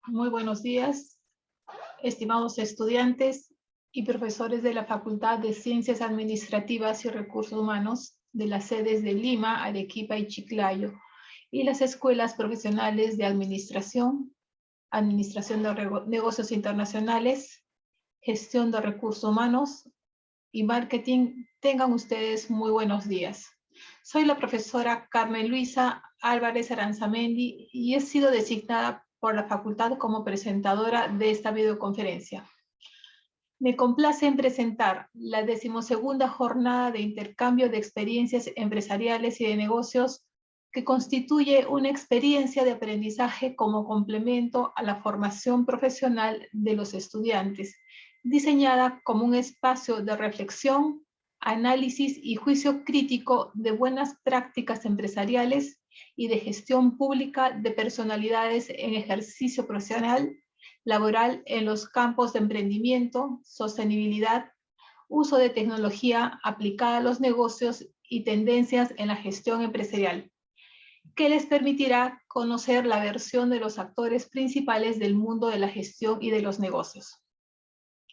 Muy buenos días, estimados estudiantes y profesores de la Facultad de Ciencias Administrativas y Recursos Humanos de las sedes de Lima, Arequipa y Chiclayo, y las escuelas profesionales de Administración, Administración de Negocios Internacionales, Gestión de Recursos Humanos y Marketing. Tengan ustedes muy buenos días. Soy la profesora Carmen Luisa Álvarez Aranzamendi y he sido designada por la facultad como presentadora de esta videoconferencia. Me complace en presentar la 12ª jornada de intercambio de experiencias empresariales y de negocios que constituye una experiencia de aprendizaje como complemento a la formación profesional de los estudiantes, diseñada como un espacio de reflexión, análisis y juicio crítico de buenas prácticas empresariales y de gestión pública de personalidades en ejercicio profesional, laboral en los campos de emprendimiento, sostenibilidad, uso de tecnología aplicada a los negocios y tendencias en la gestión empresarial, que les permitirá conocer la versión de los actores principales del mundo de la gestión y de los negocios.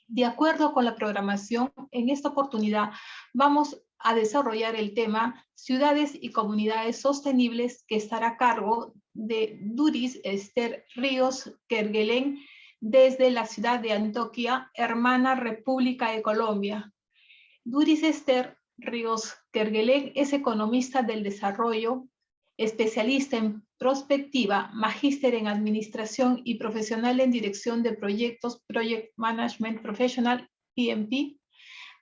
De acuerdo con la programación, en esta oportunidad vamos a desarrollar el tema Ciudades y Comunidades Sostenibles, que estará a cargo de Duris Esther Ríos Kerguelen desde la ciudad de Antioquia, hermana República de Colombia. Duris Esther Ríos Kerguelen es economista del desarrollo, especialista en prospectiva, magíster en administración y profesional en dirección de proyectos, Project Management Professional, PMP.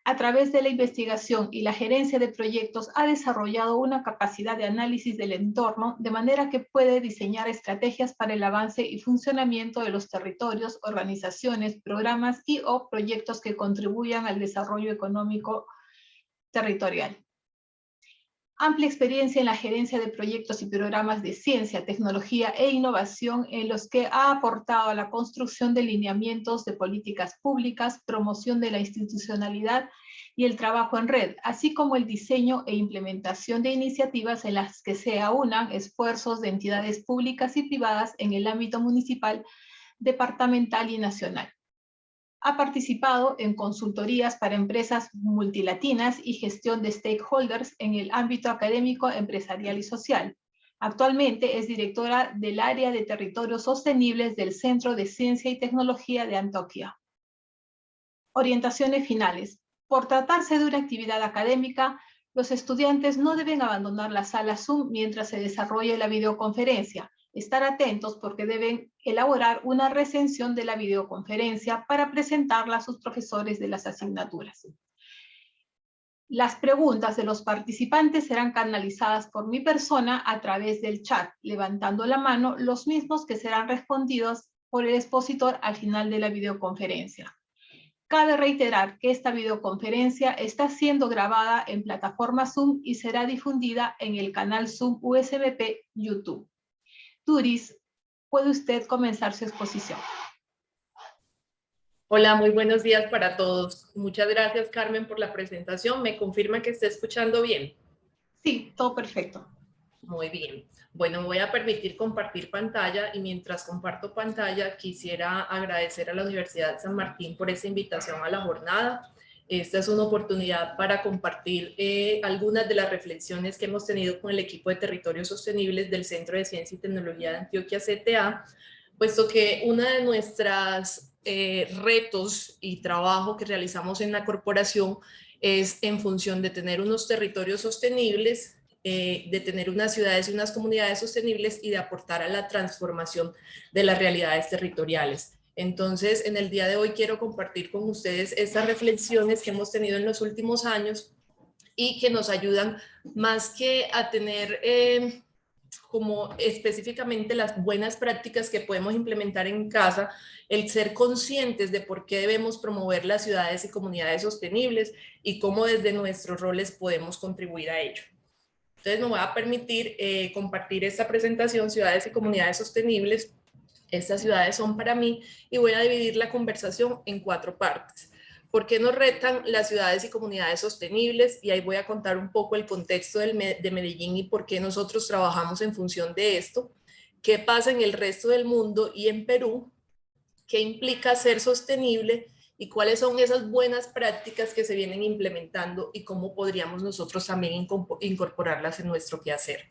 A través de la investigación y la gerencia de proyectos ha desarrollado una capacidad de análisis del entorno de manera que puede diseñar estrategias para el avance y funcionamiento de los territorios, organizaciones, programas y o proyectos que contribuyan al desarrollo económico territorial. Amplia experiencia en la gerencia de proyectos y programas de ciencia, tecnología e innovación en los que ha aportado a la construcción de lineamientos de políticas públicas, promoción de la institucionalidad y el trabajo en red, así como el diseño e implementación de iniciativas en las que se aunan esfuerzos de entidades públicas y privadas en el ámbito municipal, departamental y nacional. Ha participado en consultorías para empresas multilatinas y gestión de stakeholders en el ámbito académico, empresarial y social. Actualmente es directora del área de territorios sostenibles del Centro de Ciencia y Tecnología de Antioquia. Orientaciones finales. Por tratarse de una actividad académica, los estudiantes no deben abandonar la sala Zoom mientras se desarrolle la videoconferencia. Estar atentos porque deben elaborar una recensión de la videoconferencia para presentarla a sus profesores de las asignaturas. Las preguntas de los participantes serán canalizadas por mi persona a través del chat, levantando la mano, los mismos que serán respondidos por el expositor al final de la videoconferencia. Cabe reiterar que esta videoconferencia está siendo grabada en plataforma Zoom y será difundida en el canal Zoom USBP YouTube. Duris, ¿puede usted comenzar su exposición? Hola, muy buenos días para todos. Muchas gracias, Carmen, por la presentación. ¿Me confirma que está escuchando bien? Sí, todo perfecto. Muy bien. Bueno, voy a permitir compartir pantalla y mientras comparto pantalla quisiera agradecer a la Universidad de San Martín por esta invitación a la jornada. Esta es una oportunidad para compartir algunas de las reflexiones que hemos tenido con el equipo de Territorios Sostenibles del Centro de Ciencia y Tecnología de Antioquia, CTA, puesto que una de nuestras retos y trabajo que realizamos en la corporación es en función de tener unos territorios sostenibles, de tener unas ciudades y unas comunidades sostenibles y de aportar a la transformación de las realidades territoriales. Entonces, en el día de hoy quiero compartir con ustedes estas reflexiones que hemos tenido en los últimos años y que nos ayudan más que a tener como específicamente las buenas prácticas que podemos implementar en casa, el ser conscientes de por qué debemos promover las ciudades y comunidades sostenibles y cómo desde nuestros roles podemos contribuir a ello. Entonces me voy a permitir compartir esta presentación, Ciudades y Comunidades Sostenibles. Estas ciudades son para mí y voy a dividir la conversación en 4 partes. ¿Por qué nos retan las ciudades y comunidades sostenibles? Y ahí voy a contar un poco el contexto de Medellín y por qué nosotros trabajamos en función de esto. ¿Qué pasa en el resto del mundo y en Perú qué implica ser sostenible y cuáles son esas buenas prácticas que se vienen implementando y cómo podríamos nosotros también incorporarlas en nuestro quehacer.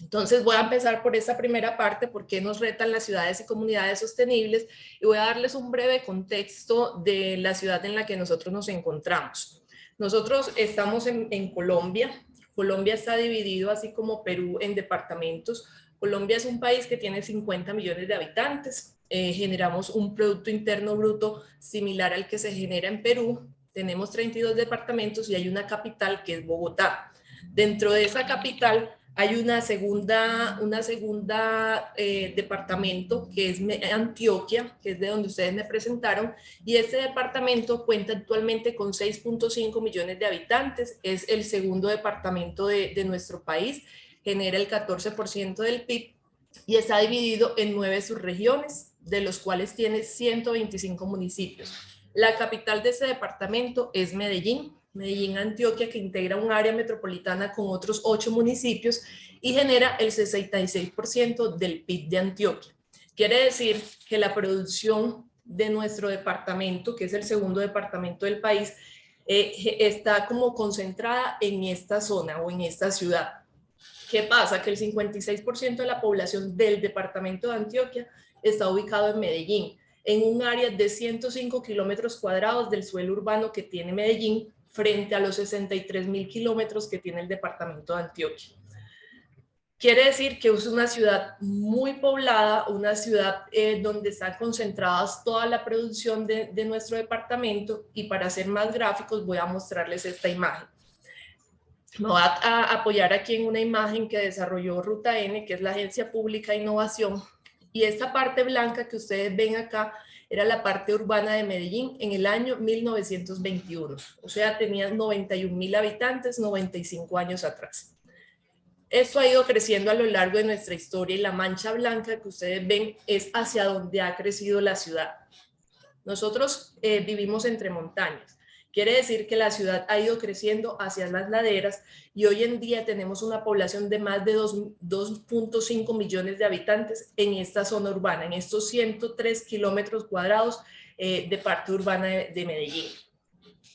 Entonces voy a empezar por esta primera parte, por qué nos retan las ciudades y comunidades sostenibles, y voy a darles un breve contexto de la ciudad en la que nosotros nos encontramos. Nosotros estamos en Colombia. Colombia está dividido, así como Perú, en departamentos. Colombia es un país que tiene 50 millones de habitantes. Generamos un Producto Interno Bruto similar al que se genera en Perú. Tenemos 32 departamentos y hay una capital que es Bogotá. Dentro de esa capital hay una segunda departamento que es Antioquia, que es de donde ustedes me presentaron, y este departamento cuenta actualmente con 6.5 millones de habitantes, es el segundo departamento de nuestro país, genera el 14% del PIB y está dividido en 9 subregiones, de los cuales tiene 125 municipios. La capital de ese departamento es Medellín, Antioquia, que integra un área metropolitana con otros 8 municipios y genera el 66% del PIB de Antioquia. Quiere decir que la producción de nuestro departamento, que es el segundo departamento del país, está como concentrada en esta zona o en esta ciudad. ¿Qué pasa? Que el 56% de la población del departamento de Antioquia está ubicado en Medellín, en un área de 105 kilómetros cuadrados del suelo urbano que tiene Medellín, frente a los 63.000 kilómetros que tiene el departamento de Antioquia. Quiere decir que es una ciudad muy poblada, una ciudad donde están concentradas toda la producción de nuestro departamento, y para ser más gráficos voy a mostrarles esta imagen. Me voy a apoyar aquí en una imagen que desarrolló Ruta N, que es la Agencia Pública de Innovación, y esta parte blanca que ustedes ven acá era la parte urbana de Medellín en el año 1921, o sea, tenía 91.000 habitantes 95 años atrás. Esto ha ido creciendo a lo largo de nuestra historia, y la mancha blanca que ustedes ven es hacia donde ha crecido la ciudad. Nosotros vivimos entre montañas. Quiere decir que la ciudad ha ido creciendo hacia las laderas, y hoy en día tenemos una población de más de 2.5 millones de habitantes en esta zona urbana, en estos 103 kilómetros cuadrados de parte urbana de Medellín.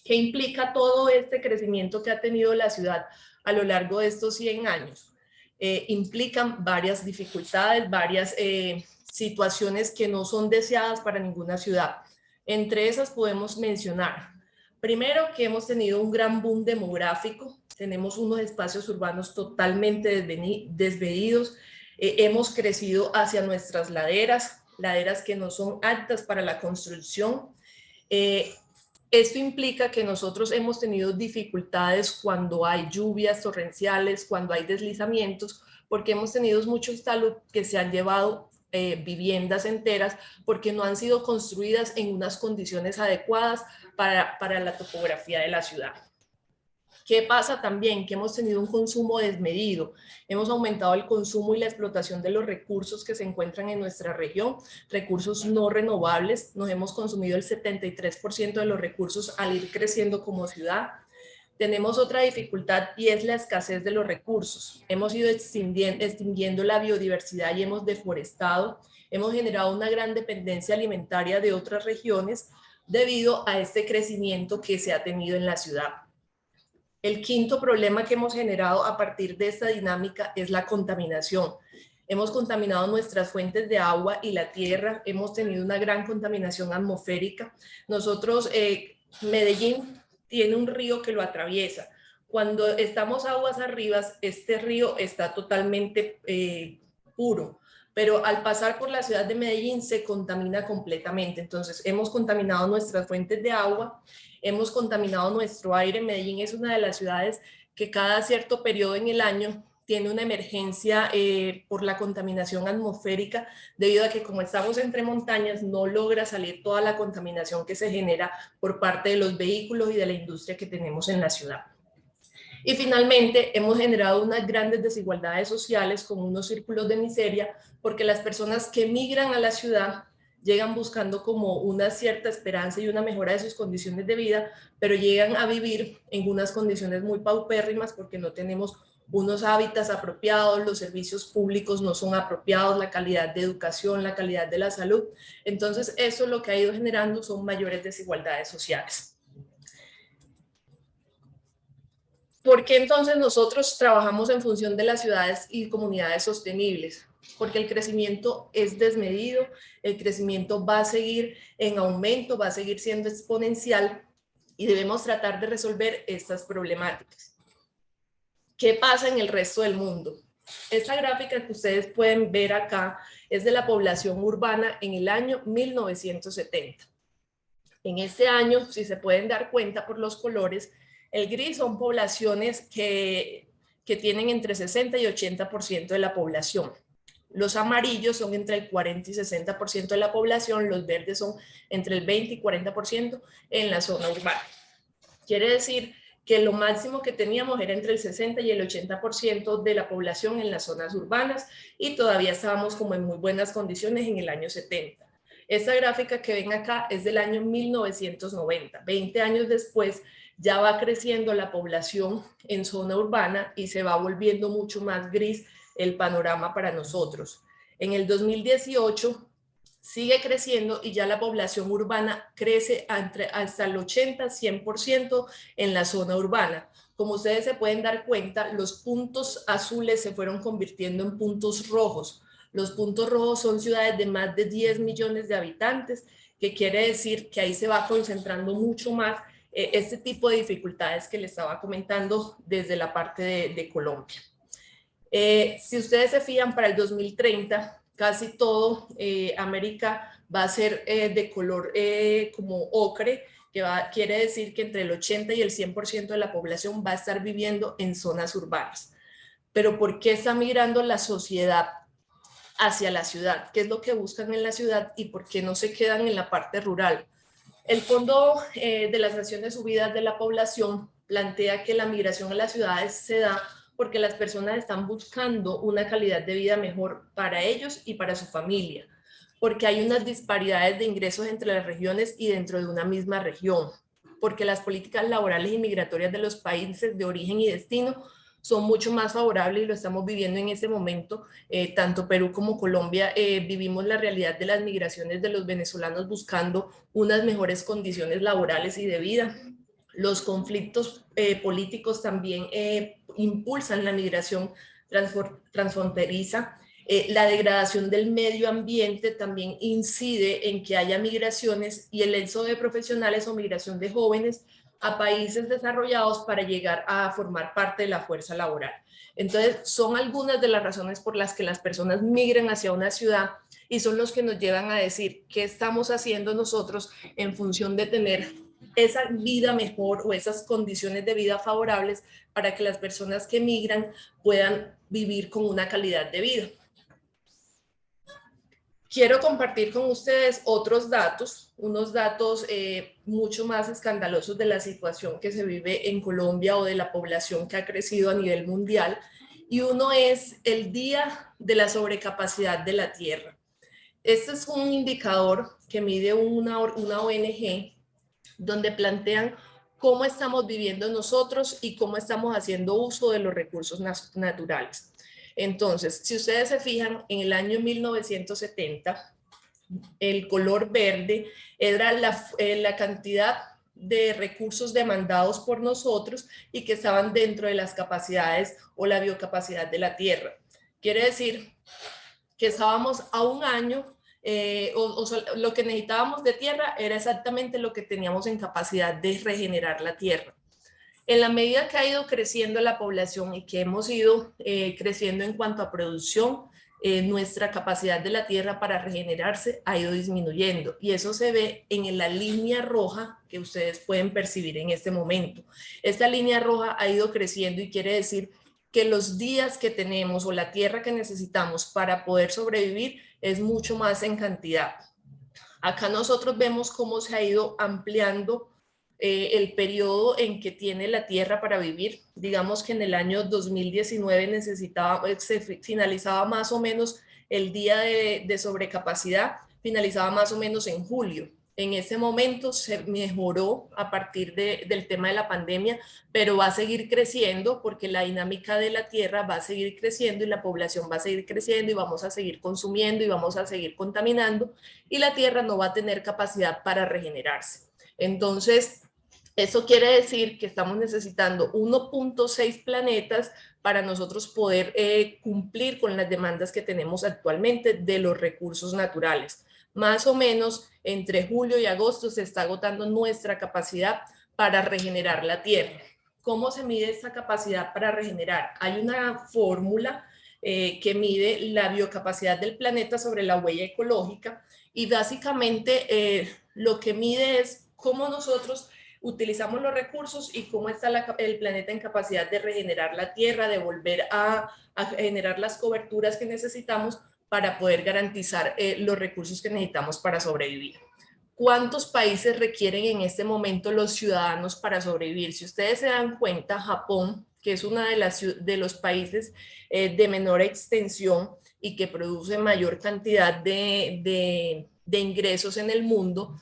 ¿Qué implica todo este crecimiento que ha tenido la ciudad a lo largo de estos 100 años? Implican varias dificultades, varias situaciones que no son deseadas para ninguna ciudad. Entre esas podemos mencionar, primero, que hemos tenido un gran boom demográfico, tenemos unos espacios urbanos totalmente desmedidos, hemos crecido hacia nuestras laderas que no son aptas para la construcción. Esto implica que nosotros hemos tenido dificultades cuando hay lluvias torrenciales, cuando hay deslizamientos, porque hemos tenido muchos taludes que se han llevado viviendas enteras porque no han sido construidas en unas condiciones adecuadas para la topografía de la ciudad. ¿Qué pasa también? Que hemos tenido un consumo desmedido. Hemos aumentado el consumo y la explotación de los recursos que se encuentran en nuestra región, recursos no renovables. Nos hemos consumido el 73% de los recursos al ir creciendo como ciudad. Tenemos otra dificultad, y es la escasez de los recursos. Hemos ido extinguiendo la biodiversidad y hemos deforestado. Hemos generado una gran dependencia alimentaria de otras regiones debido a este crecimiento que se ha tenido en la ciudad. El quinto problema que hemos generado a partir de esta dinámica es la contaminación. Hemos contaminado nuestras fuentes de agua y la tierra, hemos tenido una gran contaminación atmosférica. Nosotros, Medellín tiene un río que lo atraviesa. Cuando estamos aguas arriba, este río está totalmente puro, pero al pasar por la ciudad de Medellín se contamina completamente. Entonces hemos contaminado nuestras fuentes de agua, hemos contaminado nuestro aire. Medellín es una de las ciudades que cada cierto periodo en el año tiene una emergencia por la contaminación atmosférica, debido a que, como estamos entre montañas, no logra salir toda la contaminación que se genera por parte de los vehículos y de la industria que tenemos en la ciudad. Y finalmente, hemos generado unas grandes desigualdades sociales con unos círculos de miseria, porque las personas que migran a la ciudad llegan buscando como una cierta esperanza y una mejora de sus condiciones de vida, pero llegan a vivir en unas condiciones muy paupérrimas porque no tenemos unos hábitats apropiados, los servicios públicos no son apropiados, la calidad de educación, la calidad de la salud. Entonces, eso lo que ha ido generando son mayores desigualdades sociales. ¿Por qué entonces nosotros trabajamos en función de las ciudades y comunidades sostenibles? Porque el crecimiento es desmedido, el crecimiento va a seguir en aumento, va a seguir siendo exponencial y debemos tratar de resolver estas problemáticas. ¿Qué pasa en el resto del mundo? Esta gráfica que ustedes pueden ver acá es de la población urbana en el año 1970. En ese año, si se pueden dar cuenta por los colores, el gris son poblaciones que tienen entre 60 y 80% de la población. Los amarillos son entre el 40 y 60% de la población, los verdes son entre el 20 y 40% en la zona urbana. Quiere decir que lo máximo que teníamos era entre el 60 y el 80% de la población en las zonas urbanas y todavía estábamos como en muy buenas condiciones en el año 70. Esta gráfica que ven acá es del año 1990, 20 años después ya va creciendo la población en zona urbana y se va volviendo mucho más gris el panorama para nosotros. En el 2018 sigue creciendo y ya la población urbana crece hasta el 80-100% en la zona urbana. Como ustedes se pueden dar cuenta, los puntos azules se fueron convirtiendo en puntos rojos. Los puntos rojos son ciudades de más de 10 millones de habitantes, que quiere decir que ahí se va concentrando mucho más este tipo de dificultades que les estaba comentando desde la parte de Colombia. Si ustedes se fijan, para el 2030, casi todo América va a ser de color como ocre, que quiere decir que entre el 80 y el 100% de la población va a estar viviendo en zonas urbanas. Pero ¿por qué está migrando la sociedad hacia la ciudad? ¿Qué es lo que buscan en la ciudad y por qué no se quedan en la parte rural? El Fondo de las Naciones Unidas de la Población plantea que la migración a las ciudades se da porque las personas están buscando una calidad de vida mejor para ellos y para su familia, porque hay unas disparidades de ingresos entre las regiones y dentro de una misma región, porque las políticas laborales y migratorias de los países de origen y destino son mucho más favorables y lo estamos viviendo en este momento. Tanto Perú como Colombia vivimos la realidad de las migraciones de los venezolanos buscando unas mejores condiciones laborales y de vida. Los conflictos políticos también impulsan la migración transfronteriza. La degradación del medio ambiente también incide en que haya migraciones y el éxodo de profesionales o migración de jóvenes a países desarrollados para llegar a formar parte de la fuerza laboral. Entonces, son algunas de las razones por las que las personas migran hacia una ciudad y son los que nos llevan a decir qué estamos haciendo nosotros en función de tener esa vida mejor o esas condiciones de vida favorables para que las personas que migran puedan vivir con una calidad de vida. Quiero compartir con ustedes otros datos, unos datos mucho más escandalosos de la situación que se vive en Colombia o de la población que ha crecido a nivel mundial. Y uno es el Día de la Sobrecapacidad de la Tierra. Este es un indicador que mide una ONG donde plantean cómo estamos viviendo nosotros y cómo estamos haciendo uso de los recursos naturales. Entonces, si ustedes se fijan, en el año 1970, el color verde era la cantidad de recursos demandados por nosotros y que estaban dentro de las capacidades o la biocapacidad de la Tierra. Quiere decir que estábamos a un año, lo que necesitábamos de tierra era exactamente lo que teníamos en capacidad de regenerar la Tierra. En la medida que ha ido creciendo la población y que hemos ido creciendo en cuanto a producción, nuestra capacidad de la tierra para regenerarse ha ido disminuyendo y eso se ve en la línea roja que ustedes pueden percibir en este momento. Esta línea roja ha ido creciendo y quiere decir que los días que tenemos o la tierra que necesitamos para poder sobrevivir es mucho más en cantidad. Acá nosotros vemos cómo se ha ido ampliando el periodo en que tiene la tierra para vivir. Digamos que en el año 2019 se finalizaba más o menos el día de sobrecapacidad, finalizaba más o menos en julio. En ese momento se mejoró a partir del tema de la pandemia, pero va a seguir creciendo porque la dinámica de la tierra va a seguir creciendo y la población va a seguir creciendo y vamos a seguir consumiendo y vamos a seguir contaminando y la tierra no va a tener capacidad para regenerarse. Entonces, eso quiere decir que estamos necesitando 1.6 planetas para nosotros poder cumplir con las demandas que tenemos actualmente de los recursos naturales. Más o menos entre julio y agosto se está agotando nuestra capacidad para regenerar la Tierra. ¿Cómo se mide esa capacidad para regenerar? Hay una fórmula que mide la biocapacidad del planeta sobre la huella ecológica y básicamente lo que mide es cómo nosotros utilizamos los recursos y cómo está el planeta en capacidad de regenerar la Tierra, de volver a generar las coberturas que necesitamos para poder garantizar los recursos que necesitamos para sobrevivir. ¿Cuántos países requieren en este momento los ciudadanos para sobrevivir? Si ustedes se dan cuenta, Japón, que es uno de los países de menor extensión y que produce mayor cantidad de ingresos en el mundo,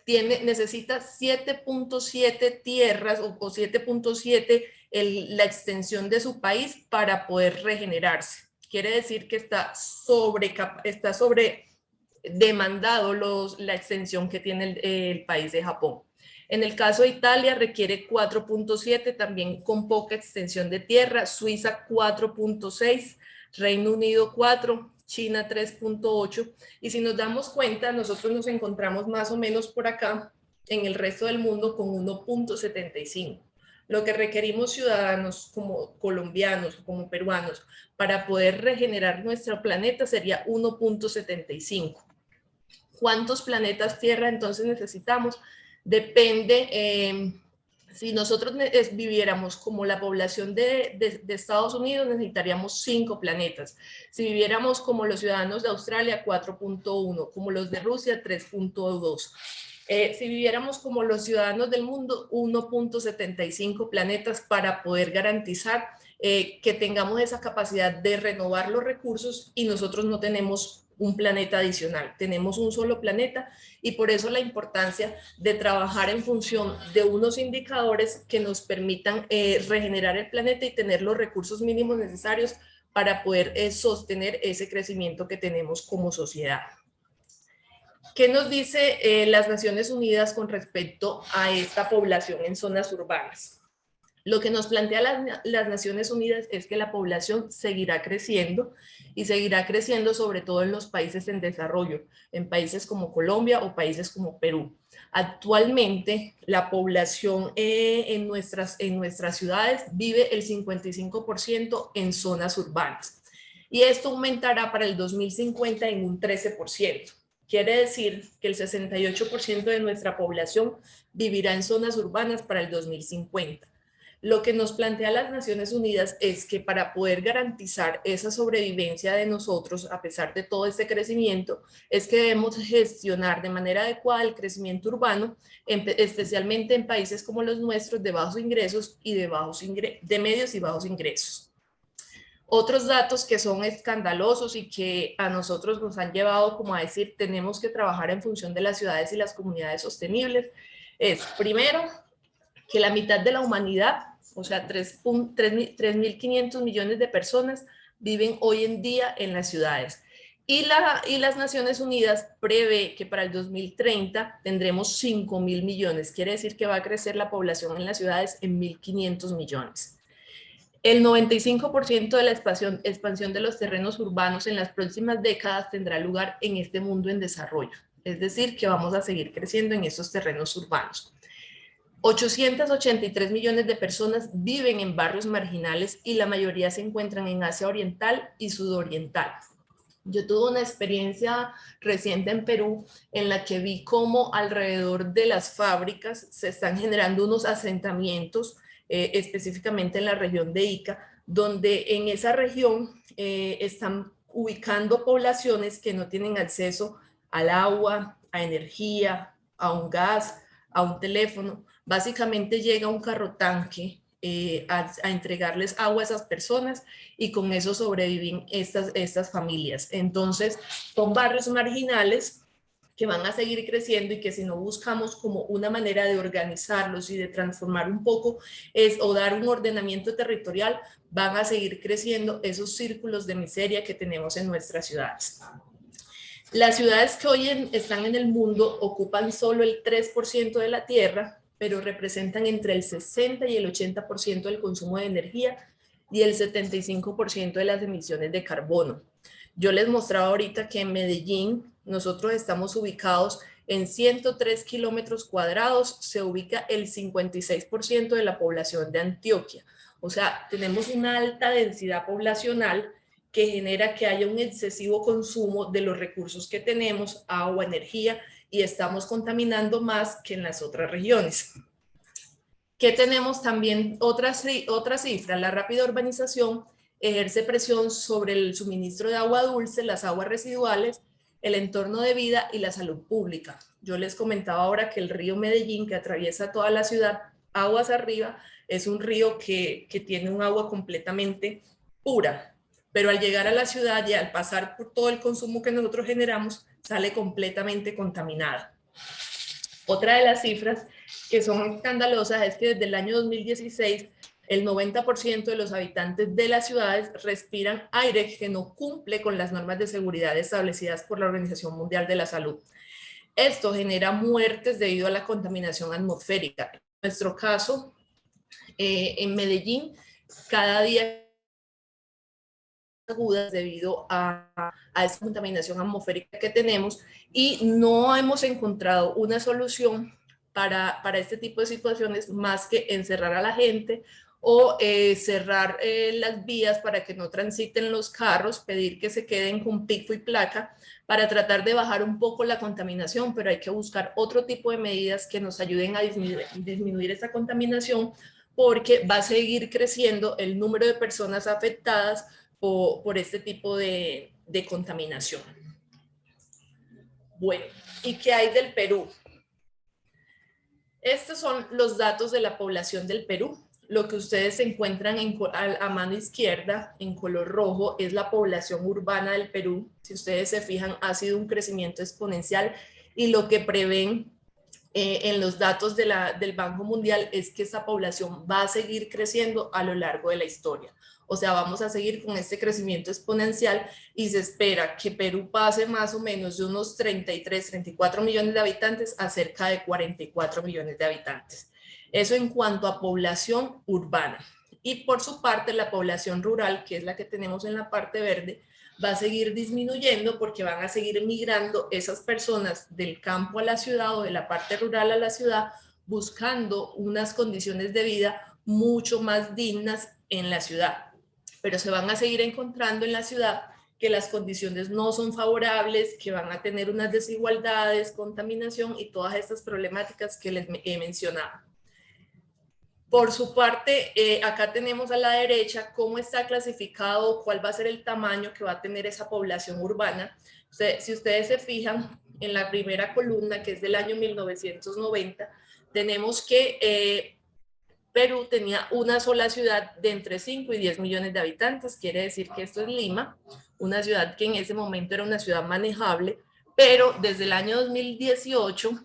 necesita 7.7 tierras o 7.7 la extensión de su país para poder regenerarse. Quiere decir que está sobre demandado la extensión que tiene el país de Japón. En el caso de Italia requiere 4.7, también con poca extensión de tierra, Suiza 4.6, Reino Unido 4, China 3.8, y si nos damos cuenta, nosotros nos encontramos más o menos por acá en el resto del mundo con 1.75. Lo que requerimos ciudadanos como colombianos o como peruanos para poder regenerar nuestro planeta sería 1.75. ¿Cuántos planetas Tierra entonces necesitamos? Depende, si nosotros viviéramos como la población de Estados Unidos, necesitaríamos 5 planetas. Si viviéramos como los ciudadanos de Australia, 4.1, como los de Rusia, 3.2. Si viviéramos como los ciudadanos del mundo, 1.75 planetas para poder garantizar que tengamos esa capacidad de renovar los recursos y nosotros no tenemos un planeta adicional, tenemos un solo planeta y por eso la importancia de trabajar en función de unos indicadores que nos permitan regenerar el planeta y tener los recursos mínimos necesarios para poder sostener ese crecimiento que tenemos como sociedad. ¿Qué nos dice las Naciones Unidas con respecto a esta población en zonas urbanas? Lo que nos plantea las Naciones Unidas es que la población seguirá creciendo y seguirá creciendo sobre todo en los países en desarrollo, en países como Colombia o países como Perú. Actualmente la población en nuestras ciudades vive el 55% en zonas urbanas y esto aumentará para el 2050 en un 13%. Quiere decir que el 68% de nuestra población vivirá en zonas urbanas para el 2050. Lo que nos plantea las Naciones Unidas es que para poder garantizar esa sobrevivencia de nosotros, a pesar de todo este crecimiento, es que debemos gestionar de manera adecuada el crecimiento urbano, especialmente en países como los nuestros de bajos ingresos y de medios y bajos ingresos. Otros datos que son escandalosos y que a nosotros nos han llevado como a decir tenemos que trabajar en función de las ciudades y las comunidades sostenibles es, primero, que la mitad de la humanidad, o sea, 3.500 millones de personas viven hoy en día en las ciudades. Y las Naciones Unidas prevé que para el 2030 tendremos 5.000 millones. Quiere decir que va a crecer la población en las ciudades en 1.500 millones. El 95% de la expansión de los terrenos urbanos en las próximas décadas tendrá lugar en este mundo en desarrollo. Es decir, que vamos a seguir creciendo en estos terrenos urbanos. 883 millones de personas viven en barrios marginales y la mayoría se encuentran en Asia Oriental y Sudoriental. Yo tuve una experiencia reciente en Perú en la que vi cómo alrededor de las fábricas se están generando unos asentamientos, específicamente en la región de Ica, donde en esa región están ubicando poblaciones que no tienen acceso al agua, a energía, a un gas, a un teléfono. Básicamente llega un carro tanque a entregarles agua a esas personas y con eso sobreviven estas familias. Entonces, son barrios marginales que van a seguir creciendo y que si no buscamos como una manera de organizarlos y de transformar un poco o dar un ordenamiento territorial, van a seguir creciendo esos círculos de miseria que tenemos en nuestras ciudades. Las ciudades que hoy están en el mundo ocupan solo el 3% de la tierra, pero representan entre el 60 y el 80% del consumo de energía y el 75% de las emisiones de carbono. Yo les mostraba ahorita que en Medellín nosotros estamos ubicados en 103 kilómetros cuadrados, se ubica el 56% de la población de Antioquia. O sea, tenemos una alta densidad poblacional que genera que haya un excesivo consumo de los recursos que tenemos, agua, energía, y estamos contaminando más que en las otras regiones. ¿Qué tenemos también? Otra cifra, la rápida urbanización ejerce presión sobre el suministro de agua dulce, las aguas residuales, el entorno de vida y la salud pública. Yo les comentaba ahora que el río Medellín, que atraviesa toda la ciudad, aguas arriba, es un río que tiene un agua completamente pura, pero al llegar a la ciudad y al pasar por todo el consumo que nosotros generamos, sale completamente contaminada. Otra de las cifras que son escandalosas es que desde el año 2016 el 90% de los habitantes de las ciudades respiran aire que no cumple con las normas de seguridad establecidas por la Organización Mundial de la Salud. Esto genera muertes debido a la contaminación atmosférica. En nuestro caso, en Medellín, cada día agudas debido a esa contaminación atmosférica que tenemos y no hemos encontrado una solución para este tipo de situaciones más que encerrar a la gente o cerrar las vías para que no transiten los carros, pedir que se queden con pico y placa para tratar de bajar un poco la contaminación, pero hay que buscar otro tipo de medidas que nos ayuden a disminuir esa contaminación porque va a seguir creciendo el número de personas afectadas por este tipo de contaminación. Bueno, ¿y qué hay del Perú? Estos son los datos de la población del Perú. Lo que ustedes encuentran a mano izquierda en color rojo es la población urbana del Perú. Si ustedes se fijan, ha sido un crecimiento exponencial y lo que prevén en los datos del Banco Mundial es que esa población va a seguir creciendo a lo largo de la historia. O sea, vamos a seguir con este crecimiento exponencial y se espera que Perú pase más o menos de unos 33, 34 millones de habitantes a cerca de 44 millones de habitantes. Eso en cuanto a población urbana. Y por su parte, la población rural, que es la que tenemos en la parte verde, va a seguir disminuyendo porque van a seguir migrando esas personas del campo a la ciudad o de la parte rural a la ciudad buscando unas condiciones de vida mucho más dignas en la ciudad. Pero se van a seguir encontrando en la ciudad que las condiciones no son favorables, que van a tener unas desigualdades, contaminación y todas estas problemáticas que les he mencionado. Por su parte, acá tenemos a la derecha cómo está clasificado, cuál va a ser el tamaño que va a tener esa población urbana. Si ustedes se fijan en la primera columna, que es del año 1990, tenemos que Perú tenía una sola ciudad de entre 5 y 10 millones de habitantes, quiere decir que esto es Lima, una ciudad que en ese momento era una ciudad manejable, pero desde el año 2018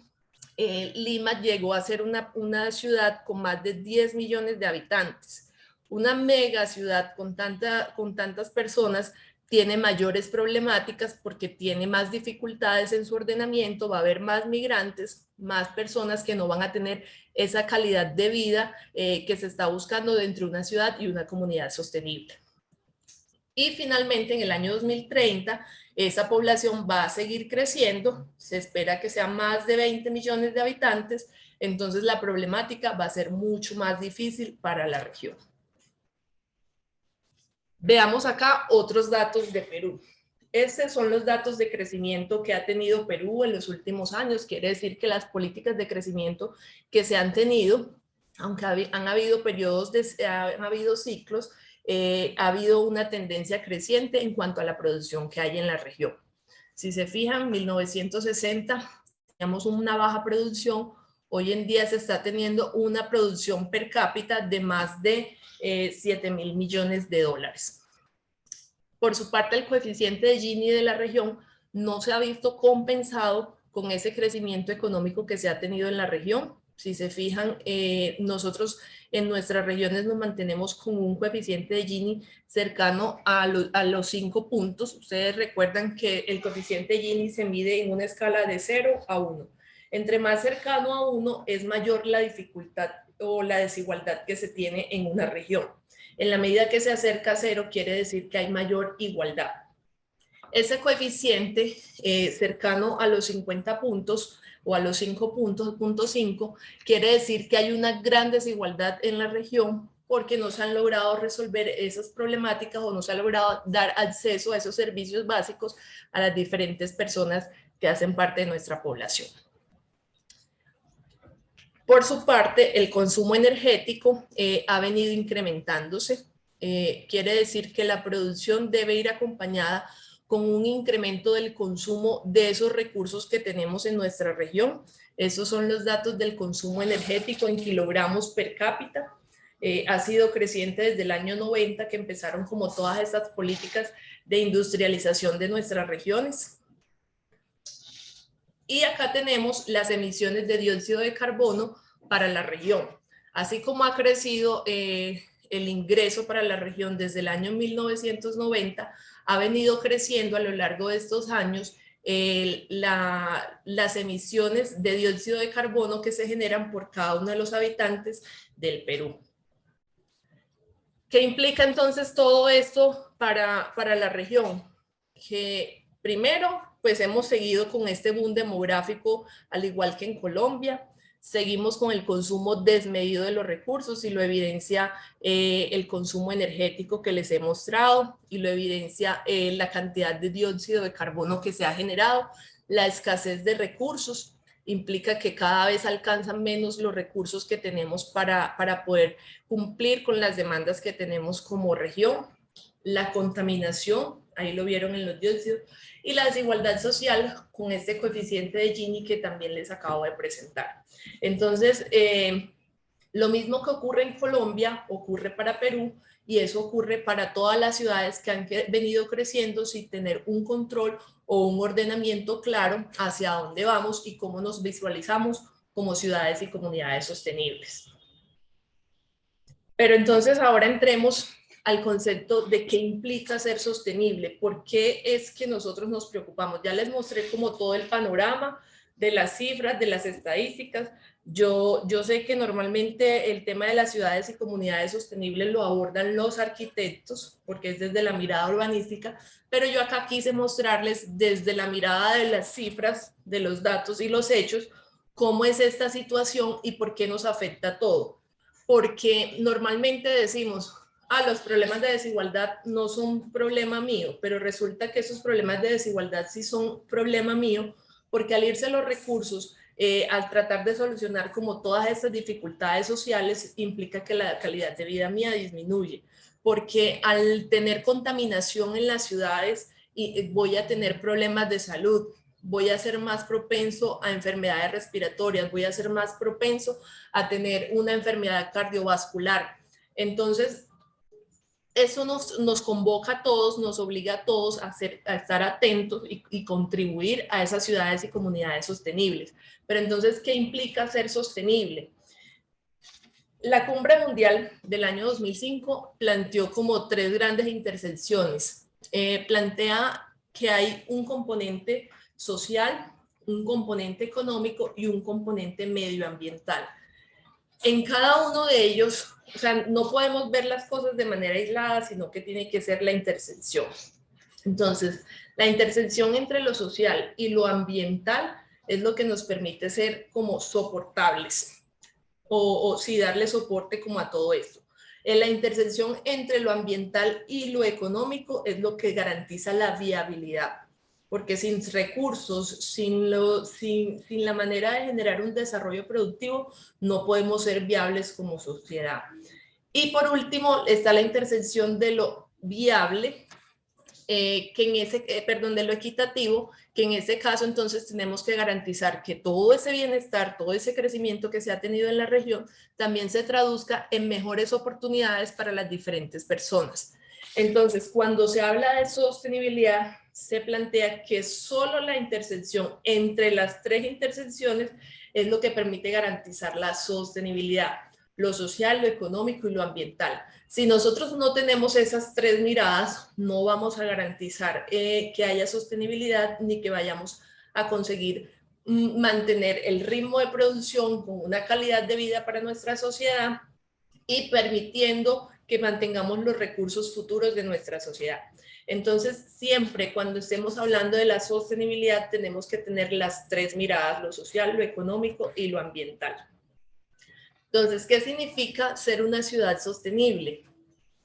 Lima llegó a ser una ciudad con más de 10 millones de habitantes. Una mega ciudad con tantas personas tiene mayores problemáticas porque tiene más dificultades en su ordenamiento, va a haber más migrantes, más personas que no van a tener esa calidad de vida que se está buscando dentro de una ciudad y una comunidad sostenible. Y finalmente, en el año 2030, esa población va a seguir creciendo, se espera que sean más de 20 millones de habitantes, entonces la problemática va a ser mucho más difícil para la región. Veamos acá otros datos de Perú. Estos son los datos de crecimiento que ha tenido Perú en los últimos años. Quiere decir que las políticas de crecimiento que se han tenido, aunque han habido periodos, han habido ciclos, ha habido una tendencia creciente en cuanto a la producción que hay en la región. Si se fijan, en 1960 teníamos una baja producción, hoy en día se está teniendo una producción per cápita de más de 7.000 millones de dólares. Por su parte, el coeficiente de Gini de la región no se ha visto compensado con ese crecimiento económico que se ha tenido en la región. Si se fijan, nosotros en nuestras regiones nos mantenemos con un coeficiente de Gini cercano a los 5 puntos. Ustedes recuerdan que el coeficiente de Gini se mide en una escala de 0 a 1. Entre más cercano a 1 es mayor la dificultad o la desigualdad que se tiene en una región. En la medida que se acerca a 0 quiere decir que hay mayor igualdad. Ese coeficiente cercano a los 50 puntos o a los 5 puntos, punto 5, quiere decir que hay una gran desigualdad en la región porque no se han logrado resolver esas problemáticas o no se ha logrado dar acceso a esos servicios básicos a las diferentes personas que hacen parte de nuestra población. Por su parte, el consumo energético ha venido incrementándose. Quiere decir que la producción debe ir acompañada con un incremento del consumo de esos recursos que tenemos en nuestra región. Esos son los datos del consumo energético en kilogramos per cápita. Ha sido creciente desde el año 90, que empezaron como todas estas políticas de industrialización de nuestras regiones. Y acá tenemos las emisiones de dióxido de carbono para la región. Así como ha crecido el ingreso para la región desde el año 1990, ha venido creciendo a lo largo de estos años las emisiones de dióxido de carbono que se generan por cada uno de los habitantes del Perú. ¿Qué implica entonces todo esto para la región? Que primero, pues hemos seguido con este boom demográfico, al igual que en Colombia. Seguimos con el consumo desmedido de los recursos y lo evidencia el consumo energético que les he mostrado y lo evidencia la cantidad de dióxido de carbono que se ha generado. La escasez de recursos implica que cada vez alcanzan menos los recursos que tenemos para poder cumplir con las demandas que tenemos como región. La contaminación, ahí lo vieron en los dióxidos, y la desigualdad social con este coeficiente de Gini que también les acabo de presentar. Entonces, lo mismo que ocurre en Colombia, ocurre para Perú, y eso ocurre para todas las ciudades que han venido creciendo sin tener un control o un ordenamiento claro hacia dónde vamos y cómo nos visualizamos como ciudades y comunidades sostenibles. Pero entonces ahora entremos al concepto de qué implica ser sostenible, por qué es que nosotros nos preocupamos. Ya les mostré como todo el panorama de las cifras, de las estadísticas. Yo sé que normalmente el tema de las ciudades y comunidades sostenibles lo abordan los arquitectos, porque es desde la mirada urbanística, pero yo acá quise mostrarles desde la mirada de las cifras, de los datos y los hechos, cómo es esta situación y por qué nos afecta todo. Porque normalmente decimos, los problemas de desigualdad no son un problema mío, pero resulta que esos problemas de desigualdad sí son problema mío, porque al irse los recursos, al tratar de solucionar como todas estas dificultades sociales, implica que la calidad de vida mía disminuye, porque al tener contaminación en las ciudades, voy a tener problemas de salud, voy a ser más propenso a enfermedades respiratorias, voy a ser más propenso a tener una enfermedad cardiovascular. Entonces, eso nos convoca a todos, nos obliga a todos a estar atentos y contribuir a esas ciudades y comunidades sostenibles. Pero entonces, ¿qué implica ser sostenible? La Cumbre Mundial del año 2005 planteó como 3 grandes intersecciones. Plantea que hay un componente social, un componente económico y un componente medioambiental. En cada uno de ellos, o sea, no podemos ver las cosas de manera aislada, sino que tiene que ser la intersección. Entonces, la intersección entre lo social y lo ambiental es lo que nos permite ser como soportables o sí darle soporte como a todo esto. La intersección entre lo ambiental y lo económico es lo que garantiza la viabilidad. Porque sin recursos, sin la manera de generar un desarrollo productivo, no podemos ser viables como sociedad. Y por último, está la intersección de lo viable, de lo equitativo, que en ese caso entonces tenemos que garantizar que todo ese bienestar, todo ese crecimiento que se ha tenido en la región, también se traduzca en mejores oportunidades para las diferentes personas. Entonces, cuando se habla de sostenibilidad, se plantea que solo la intersección entre las tres intersecciones es lo que permite garantizar la sostenibilidad, lo social, lo económico y lo ambiental. Si nosotros no tenemos esas tres miradas, no vamos a garantizar que haya sostenibilidad ni que vayamos a conseguir mantener el ritmo de producción con una calidad de vida para nuestra sociedad y permitiendo que mantengamos los recursos futuros de nuestra sociedad. Entonces, siempre cuando estemos hablando de la sostenibilidad, tenemos que tener las tres miradas, lo social, lo económico y lo ambiental. Entonces, ¿qué significa ser una ciudad sostenible?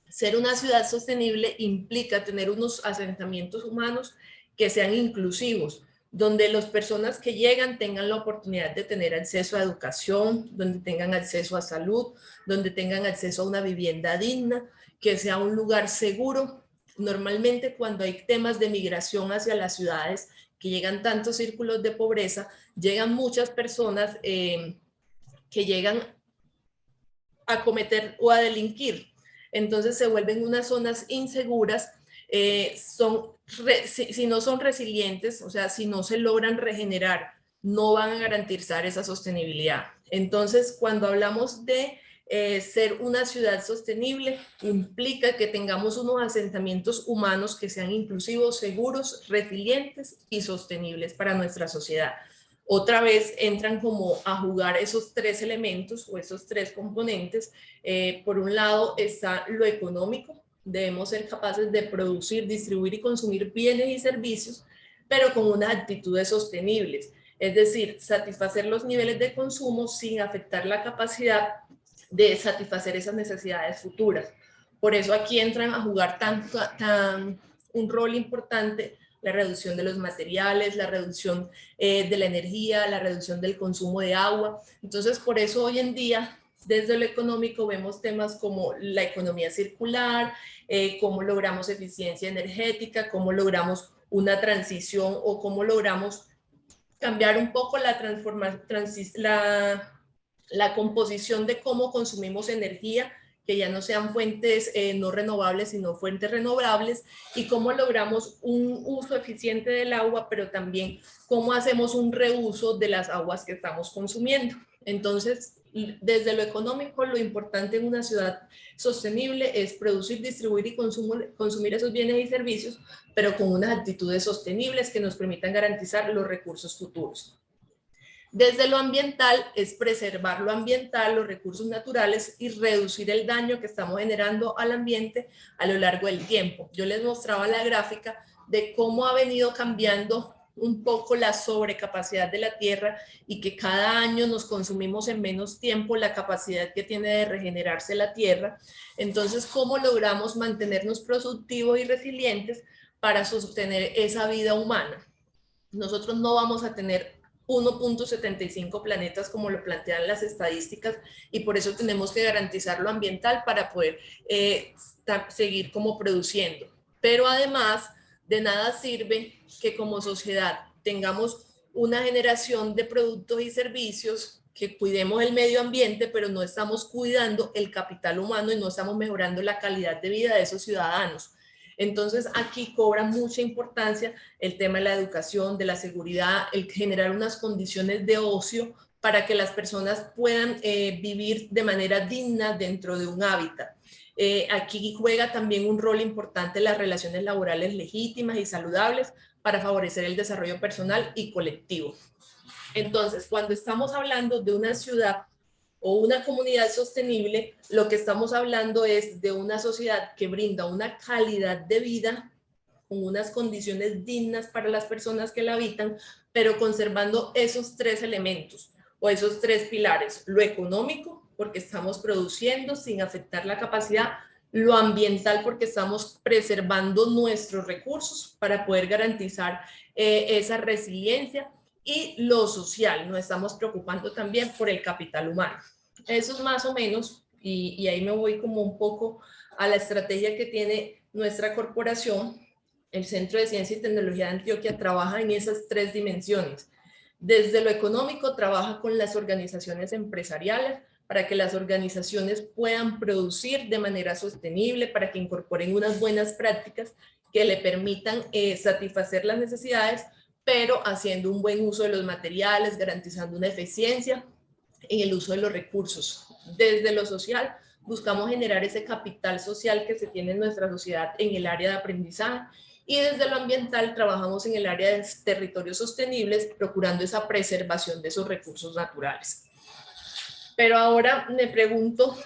Ser una ciudad sostenible implica tener unos asentamientos humanos que sean inclusivos, donde las personas que llegan tengan la oportunidad de tener acceso a educación, donde tengan acceso a salud, donde tengan acceso a una vivienda digna, que sea un lugar seguro. Normalmente cuando hay temas de migración hacia las ciudades, que llegan tantos círculos de pobreza, llegan muchas personas que llegan a cometer o a delinquir. Entonces se vuelven unas zonas inseguras, si no son resilientes, o sea, si no se logran regenerar, no van a garantizar esa sostenibilidad. Entonces, cuando hablamos de ser una ciudad sostenible, implica que tengamos unos asentamientos humanos que sean inclusivos, seguros, resilientes y sostenibles para nuestra sociedad. Otra vez entran como a jugar esos tres elementos o esos tres componentes. Por un lado está lo económico, debemos ser capaces de producir, distribuir y consumir bienes y servicios, pero con unas actitudes sostenibles, es decir, satisfacer los niveles de consumo sin afectar la capacidad de satisfacer esas necesidades futuras. Por eso aquí entran a jugar un rol importante la reducción de los materiales, la reducción de la energía, la reducción del consumo de agua. Entonces, por eso hoy en día, desde lo económico, vemos temas como la economía circular, cómo logramos eficiencia energética, cómo logramos una transición o cómo logramos cambiar un poco la composición de cómo consumimos energía, que ya no sean fuentes no renovables, sino fuentes renovables, y cómo logramos un uso eficiente del agua, pero también cómo hacemos un reuso de las aguas que estamos consumiendo. Entonces, desde lo económico, lo importante en una ciudad sostenible es producir, distribuir y consumir esos bienes y servicios, pero con unas actitudes sostenibles que nos permitan garantizar los recursos futuros. Desde lo ambiental es preservar lo ambiental, los recursos naturales y reducir el daño que estamos generando al ambiente a lo largo del tiempo. Yo les mostraba la gráfica de cómo ha venido cambiando un poco la sobrecapacidad de la tierra y que cada año nos consumimos en menos tiempo la capacidad que tiene de regenerarse la tierra. Entonces, ¿cómo logramos mantenernos productivos y resilientes para sostener esa vida humana? Nosotros no vamos a tener 1.75 planetas como lo plantean las estadísticas y por eso tenemos que garantizar lo ambiental para poder seguir como produciendo. Pero además de nada sirve que como sociedad tengamos una generación de productos y servicios que cuidemos el medio ambiente, pero no estamos cuidando el capital humano y no estamos mejorando la calidad de vida de esos ciudadanos. Entonces aquí cobra mucha importancia el tema de la educación, de la seguridad, el generar unas condiciones de ocio para que las personas puedan vivir de manera digna dentro de un hábitat. Aquí juega también un rol importante las relaciones laborales legítimas y saludables para favorecer el desarrollo personal y colectivo. Entonces, cuando estamos hablando de una ciudad o una comunidad sostenible, lo que estamos hablando es de una sociedad que brinda una calidad de vida con unas condiciones dignas para las personas que la habitan, pero conservando esos tres elementos o esos tres pilares: lo económico, porque estamos produciendo sin afectar la capacidad; lo ambiental, porque estamos preservando nuestros recursos para poder garantizar esa resiliencia; y lo social, nos estamos preocupando también por el capital humano. Eso es más o menos, y ahí me voy como un poco a la estrategia que tiene nuestra corporación. El Centro de Ciencia y Tecnología de Antioquia trabaja en esas tres dimensiones. Desde lo económico, trabaja con las organizaciones empresariales para que las organizaciones puedan producir de manera sostenible, para que incorporen unas buenas prácticas que le permitan satisfacer las necesidades, pero haciendo un buen uso de los materiales, garantizando una eficiencia en el uso de los recursos. Desde lo social, buscamos generar ese capital social que se tiene en nuestra sociedad en el área de aprendizaje, y desde lo ambiental trabajamos en el área de territorios sostenibles, procurando esa preservación de esos recursos naturales. Pero ahora me pregunto,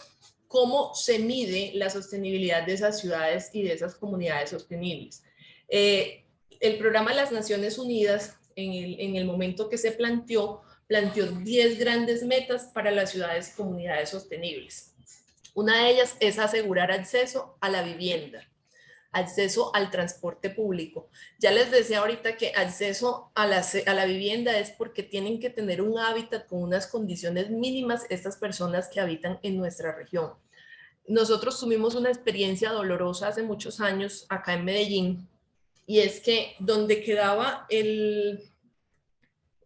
¿cómo se mide la sostenibilidad de esas ciudades y de esas comunidades sostenibles? El programa de las Naciones Unidas, en el momento que se planteó 10 grandes metas para las ciudades y comunidades sostenibles. Una de ellas es asegurar acceso a la vivienda, acceso al transporte público. Ya les decía ahorita que acceso a la vivienda es porque tienen que tener un hábitat con unas condiciones mínimas estas personas que habitan en nuestra región. Nosotros tuvimos una experiencia dolorosa hace muchos años acá en Medellín, y es que donde quedaba el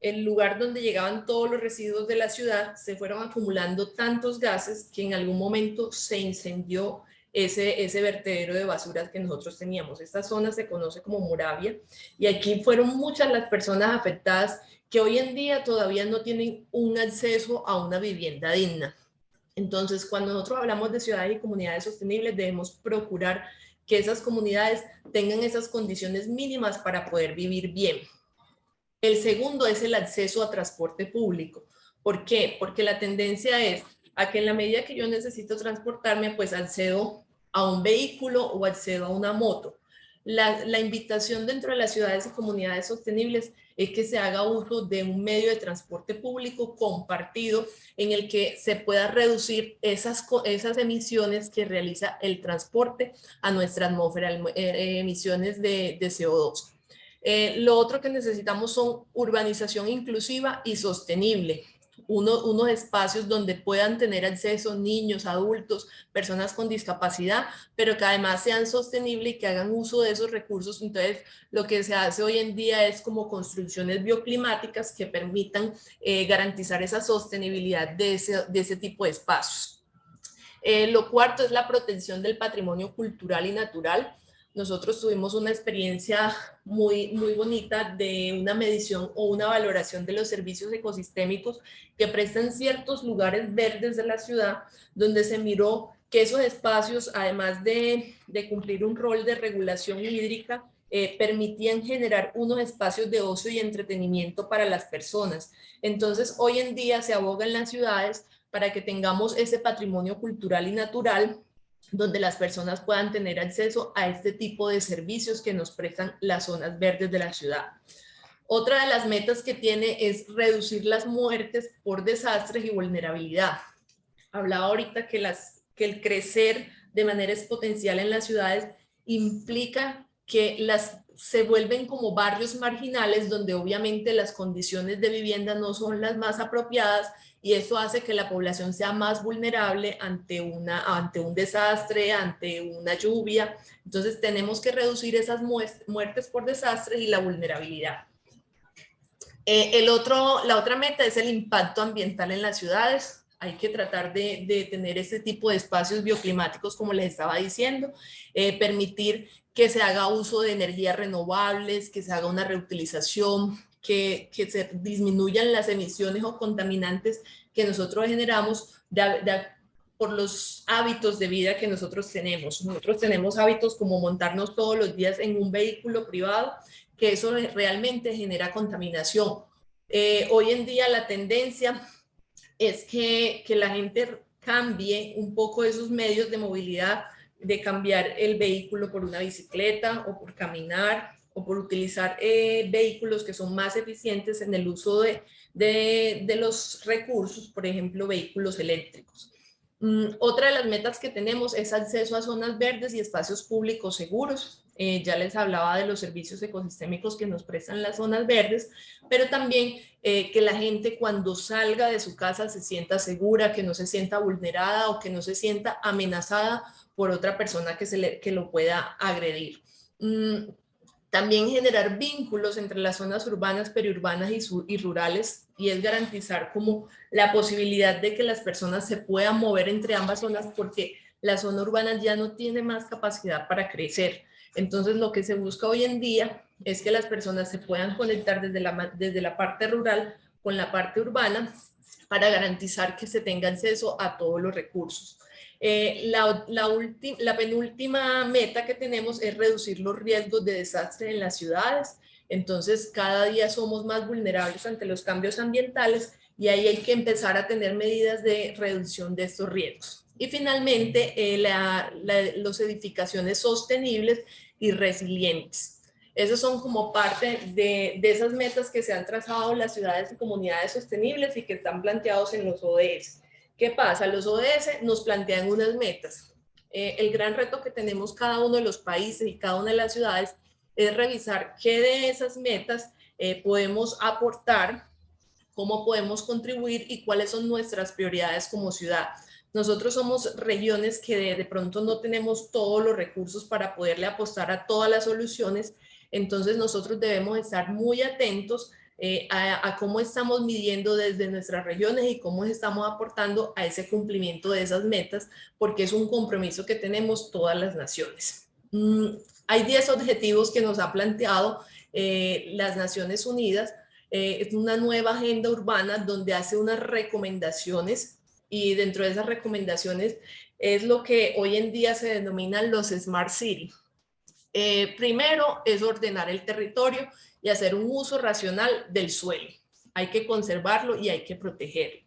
lugar donde llegaban todos los residuos de la ciudad, se fueron acumulando tantos gases que en algún momento se incendió ese vertedero de basuras que nosotros teníamos. Esta zona se conoce como Moravia, y aquí fueron muchas las personas afectadas que hoy en día todavía no tienen un acceso a una vivienda digna. Entonces, cuando nosotros hablamos de ciudades y comunidades sostenibles, debemos procurar que esas comunidades tengan esas condiciones mínimas para poder vivir bien. El segundo es el acceso a transporte público. ¿Por qué? Porque la tendencia es a que en la medida que yo necesito transportarme, pues accedo a un vehículo o accedo a una moto. La invitación dentro de las ciudades y comunidades sostenibles es que se haga uso de un medio de transporte público compartido en el que se pueda reducir esas emisiones que realiza el transporte a nuestra atmósfera, emisiones de CO2. Lo otro que necesitamos son urbanización inclusiva y sostenible. Unos espacios donde puedan tener acceso niños, adultos, personas con discapacidad, pero que además sean sostenibles y que hagan uso de esos recursos. Entonces, lo que se hace hoy en día es como construcciones bioclimáticas que permitan garantizar esa sostenibilidad de ese tipo de espacios. Lo cuarto es la protección del patrimonio cultural y natural. Nosotros tuvimos una experiencia muy bonita de una medición o una valoración de los servicios ecosistémicos que prestan ciertos lugares verdes de la ciudad, donde se miró que esos espacios, además de cumplir un rol de regulación hídrica, permitían generar unos espacios de ocio y entretenimiento para las personas. Entonces, hoy en día se aboga en las ciudades para que tengamos ese patrimonio cultural y natural, donde las personas puedan tener acceso a este tipo de servicios que nos prestan las zonas verdes de la ciudad. Otra de las metas que tiene es reducir las muertes por desastres y vulnerabilidad. Hablaba ahorita que el crecer de manera exponencial en las ciudades implica que se vuelven como barrios marginales donde obviamente las condiciones de vivienda no son las más apropiadas, y eso hace que la población sea más vulnerable ante un desastre, ante una lluvia. Entonces tenemos que reducir esas muertes por desastres y la vulnerabilidad. La otra meta es el impacto ambiental en las ciudades. Hay que tratar de tener este tipo de espacios bioclimáticos, como les estaba diciendo, permitir que se haga uso de energías renovables, que se haga una reutilización, que se disminuyan las emisiones o contaminantes que nosotros generamos por los hábitos de vida que nosotros tenemos. Nosotros tenemos hábitos como montarnos todos los días en un vehículo privado, que eso realmente genera contaminación. Hoy en día la tendencia es que la gente cambie un poco esos medios de movilidad, de cambiar el vehículo por una bicicleta o por caminar, o por utilizar vehículos que son más eficientes en el uso de los recursos, por ejemplo, vehículos eléctricos. Otra de las metas que tenemos es acceso a zonas verdes y espacios públicos seguros. Ya les hablaba de los servicios ecosistémicos que nos prestan las zonas verdes, pero también que la gente cuando salga de su casa se sienta segura, que no se sienta vulnerada o que no se sienta amenazada por otra persona que lo pueda agredir. También generar vínculos entre las zonas urbanas, periurbanas y rurales, y es garantizar como la posibilidad de que las personas se puedan mover entre ambas zonas, porque la zona urbana ya no tiene más capacidad para crecer. Entonces lo que se busca hoy en día es que las personas se puedan conectar desde la parte rural con la parte urbana para garantizar que se tenga acceso a todos los recursos. La penúltima meta que tenemos es reducir los riesgos de desastre en las ciudades. Entonces, cada día somos más vulnerables ante los cambios ambientales y ahí hay que empezar a tener medidas de reducción de estos riesgos. Y finalmente, las edificaciones sostenibles y resilientes. Esas son como parte de esas metas que se han trazado las ciudades y comunidades sostenibles y que están planteados en los ODS. ¿Qué pasa? Los ODS nos plantean unas metas. El gran reto que tenemos cada uno de los países y cada una de las ciudades es revisar qué de esas metas podemos aportar, cómo podemos contribuir y cuáles son nuestras prioridades como ciudad. Nosotros somos regiones que de pronto no tenemos todos los recursos para poderle apostar a todas las soluciones, entonces nosotros debemos estar muy atentos a cómo estamos midiendo desde nuestras regiones y cómo estamos aportando a ese cumplimiento de esas metas, porque es un compromiso que tenemos todas las naciones. Hay 10 objetivos que nos ha planteado las Naciones Unidas. Es una nueva agenda urbana donde hace unas recomendaciones y dentro de esas recomendaciones es lo que hoy en día se denominan los Smart City. Primero es ordenar el territorio y hacer un uso racional del suelo. Hay que conservarlo y hay que protegerlo.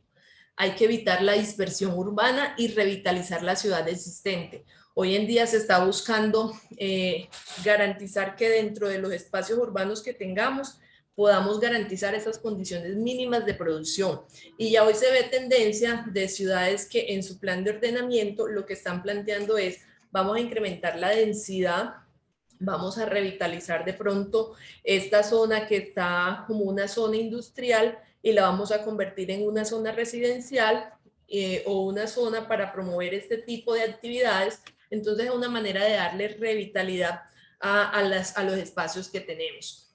Hay que evitar la dispersión urbana y revitalizar la ciudad existente. Hoy en día se está buscando garantizar que dentro de los espacios urbanos que tengamos podamos garantizar esas condiciones mínimas de producción. Y ya hoy se ve tendencia de ciudades que en su plan de ordenamiento lo que están planteando es vamos a incrementar la densidad, vamos a revitalizar de pronto esta zona que está como una zona industrial y la vamos a convertir en una zona residencial o una zona para promover este tipo de actividades. Entonces es una manera de darle revitalidad a los espacios que tenemos.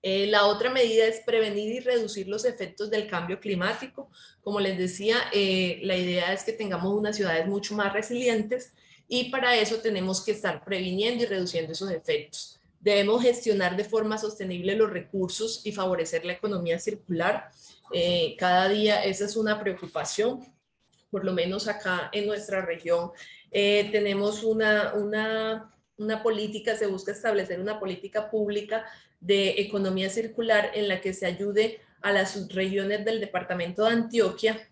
La otra medida es prevenir y reducir los efectos del cambio climático. Como les decía, la idea es que tengamos unas ciudades mucho más resilientes y para eso tenemos que estar previniendo y reduciendo esos efectos. Debemos gestionar de forma sostenible los recursos y favorecer la economía circular. Cada día esa es una preocupación, por lo menos acá en nuestra región. Tenemos una política, se busca establecer una política pública de economía circular en la que se ayude a las subregiones del departamento de Antioquia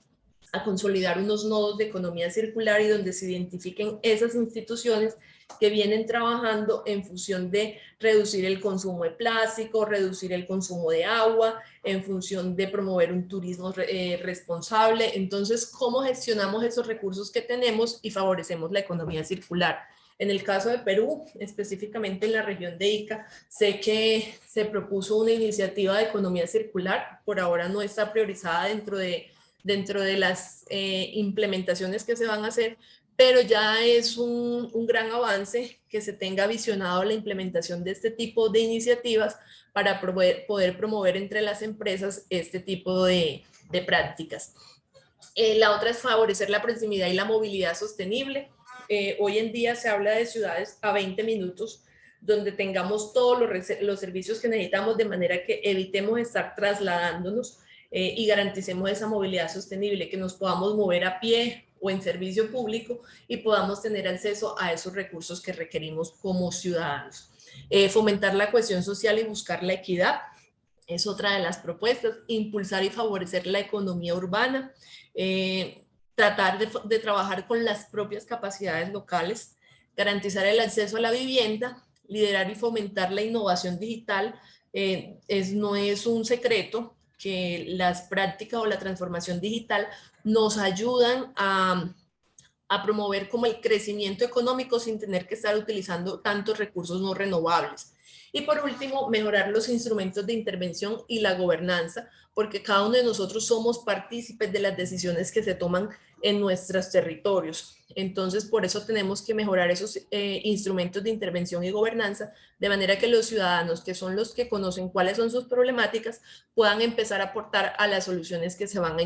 a consolidar unos nodos de economía circular y donde se identifiquen esas instituciones que vienen trabajando en función de reducir el consumo de plástico, reducir el consumo de agua, en función de promover un turismo responsable. Entonces, ¿cómo gestionamos esos recursos que tenemos y favorecemos la economía circular? En el caso de Perú, específicamente en la región de Ica, sé que se propuso una iniciativa de economía circular, por ahora no está priorizada dentro de las implementaciones que se van a hacer, pero ya es un gran avance que se tenga visionado la implementación de este tipo de iniciativas para poder promover entre las empresas este tipo de prácticas. La otra es favorecer la proximidad y la movilidad sostenible. Hoy en día se habla de ciudades a 20 minutos, donde tengamos todos los servicios que necesitamos de manera que evitemos estar trasladándonos y garanticemos esa movilidad sostenible, que nos podamos mover a pie o en servicio público y podamos tener acceso a esos recursos que requerimos como ciudadanos. Fomentar la cohesión social y buscar la equidad es otra de las propuestas. Impulsar y favorecer la economía urbana. Tratar de trabajar con las propias capacidades locales, garantizar el acceso a la vivienda, liderar y fomentar la innovación digital. No es un secreto que las prácticas o la transformación digital nos ayudan a promover como el crecimiento económico sin tener que estar utilizando tantos recursos no renovables. Y por último, mejorar los instrumentos de intervención y la gobernanza, porque cada uno de nosotros somos partícipes de las decisiones que se toman en nuestros territorios. Entonces, por eso tenemos que mejorar esos instrumentos de intervención y gobernanza, de manera que los ciudadanos, que son los que conocen cuáles son sus problemáticas, puedan empezar a aportar a las soluciones que se van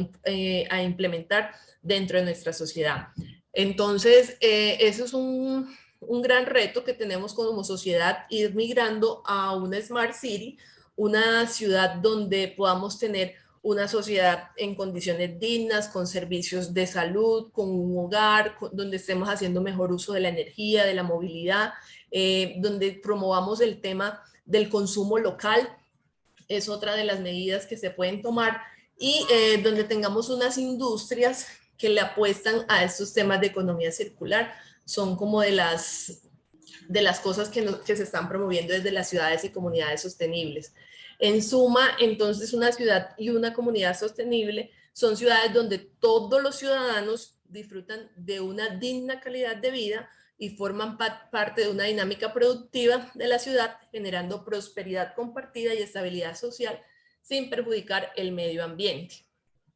a implementar dentro de nuestra sociedad. Entonces, eso es un gran reto que tenemos como sociedad, ir migrando a una Smart City, una ciudad donde podamos tener una sociedad en condiciones dignas, con servicios de salud, con un hogar, donde estemos haciendo mejor uso de la energía, de la movilidad, donde promovamos el tema del consumo local, es otra de las medidas que se pueden tomar, y donde tengamos unas industrias que le apuestan a estos temas de economía circular. Son como de las cosas que se están promoviendo desde las ciudades y comunidades sostenibles. En suma, entonces, una ciudad y una comunidad sostenible son ciudades donde todos los ciudadanos disfrutan de una digna calidad de vida y forman parte de una dinámica productiva de la ciudad, generando prosperidad compartida y estabilidad social sin perjudicar el medio ambiente.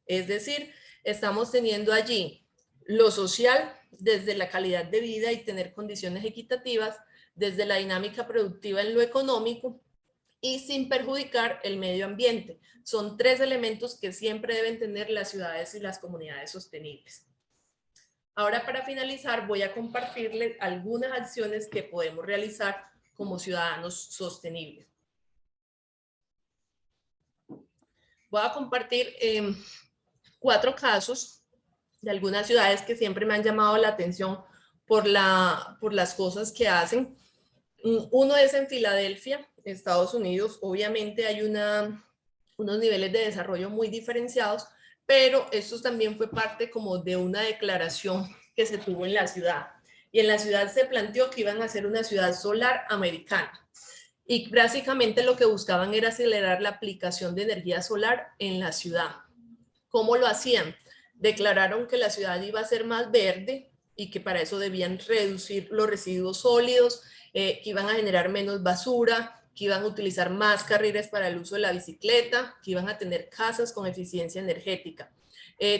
Es decir, estamos teniendo allí lo social desde la calidad de vida y tener condiciones equitativas, desde la dinámica productiva en lo económico y sin perjudicar el medio ambiente. Son tres elementos que siempre deben tener las ciudades y las comunidades sostenibles. Ahora, para finalizar, voy a compartirles algunas acciones que podemos realizar como ciudadanos sostenibles. Voy a compartir 4 casos de algunas ciudades que siempre me han llamado la atención por las cosas que hacen. Uno es en Filadelfia, Estados Unidos. Obviamente hay unos niveles de desarrollo muy diferenciados, pero esto también fue parte como de una declaración que se tuvo en la ciudad. Y en la ciudad se planteó que iban a ser una ciudad solar americana. Y básicamente lo que buscaban era acelerar la aplicación de energía solar en la ciudad. ¿Cómo lo hacían? Declararon que la ciudad iba a ser más verde y que para eso debían reducir los residuos sólidos, que iban a generar menos basura, que iban a utilizar más carriles para el uso de la bicicleta, que iban a tener casas con eficiencia energética.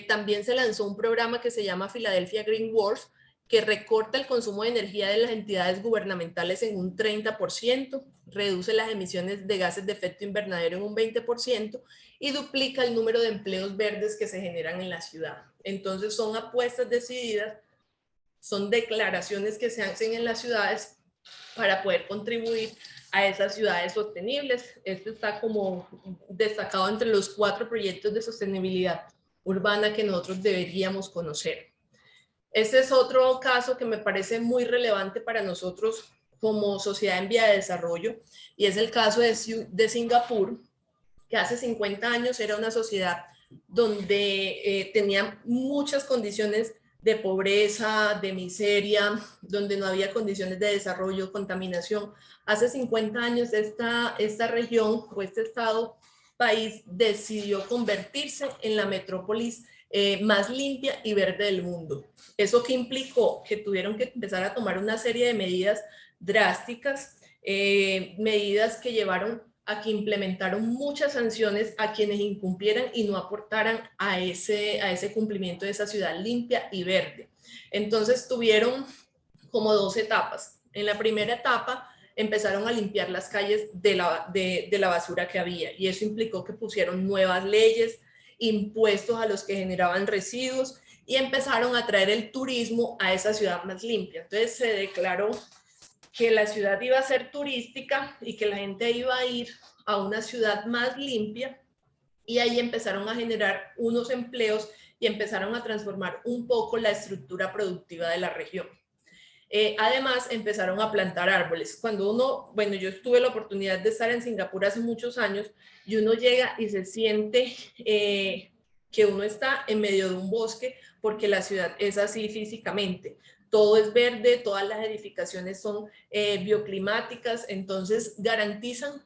También se lanzó un programa que se llama Philadelphia Green Wars, que recorta el consumo de energía de las entidades gubernamentales en un 30%, reduce las emisiones de gases de efecto invernadero en un 20% y duplica el número de empleos verdes que se generan en la ciudad. Entonces son apuestas decididas, son declaraciones que se hacen en las ciudades para poder contribuir a esas ciudades sostenibles. Este está como destacado entre los 4 proyectos de sostenibilidad urbana que nosotros deberíamos conocer. Este es otro caso que me parece muy relevante para nosotros como sociedad en vía de desarrollo, y es el caso de Singapur, que hace 50 años era una sociedad donde tenía muchas condiciones de pobreza, de miseria, donde no había condiciones de desarrollo, contaminación. Hace 50 años esta región o este país decidió convertirse en la metrópolis más limpia y verde del mundo. ¿Eso qué implicó? Que tuvieron que empezar a tomar una serie de medidas drásticas, medidas que llevaron a que implementaron muchas sanciones a quienes incumplieran y no aportaran a ese cumplimiento de esa ciudad limpia y verde. Entonces tuvieron como 2 etapas. En la primera etapa empezaron a limpiar las calles de la basura que había, y eso implicó que pusieron nuevas leyes, impuestos a los que generaban residuos, y empezaron a traer el turismo a esa ciudad más limpia. Entonces se declaró que la ciudad iba a ser turística y que la gente iba a ir a una ciudad más limpia, y ahí empezaron a generar unos empleos y empezaron a transformar un poco la estructura productiva de la región. Además, empezaron a plantar árboles. Yo tuve la oportunidad de estar en Singapur hace muchos años, y uno llega y se siente que uno está en medio de un bosque, porque la ciudad es así físicamente. Todo es verde, todas las edificaciones son bioclimáticas, entonces garantizan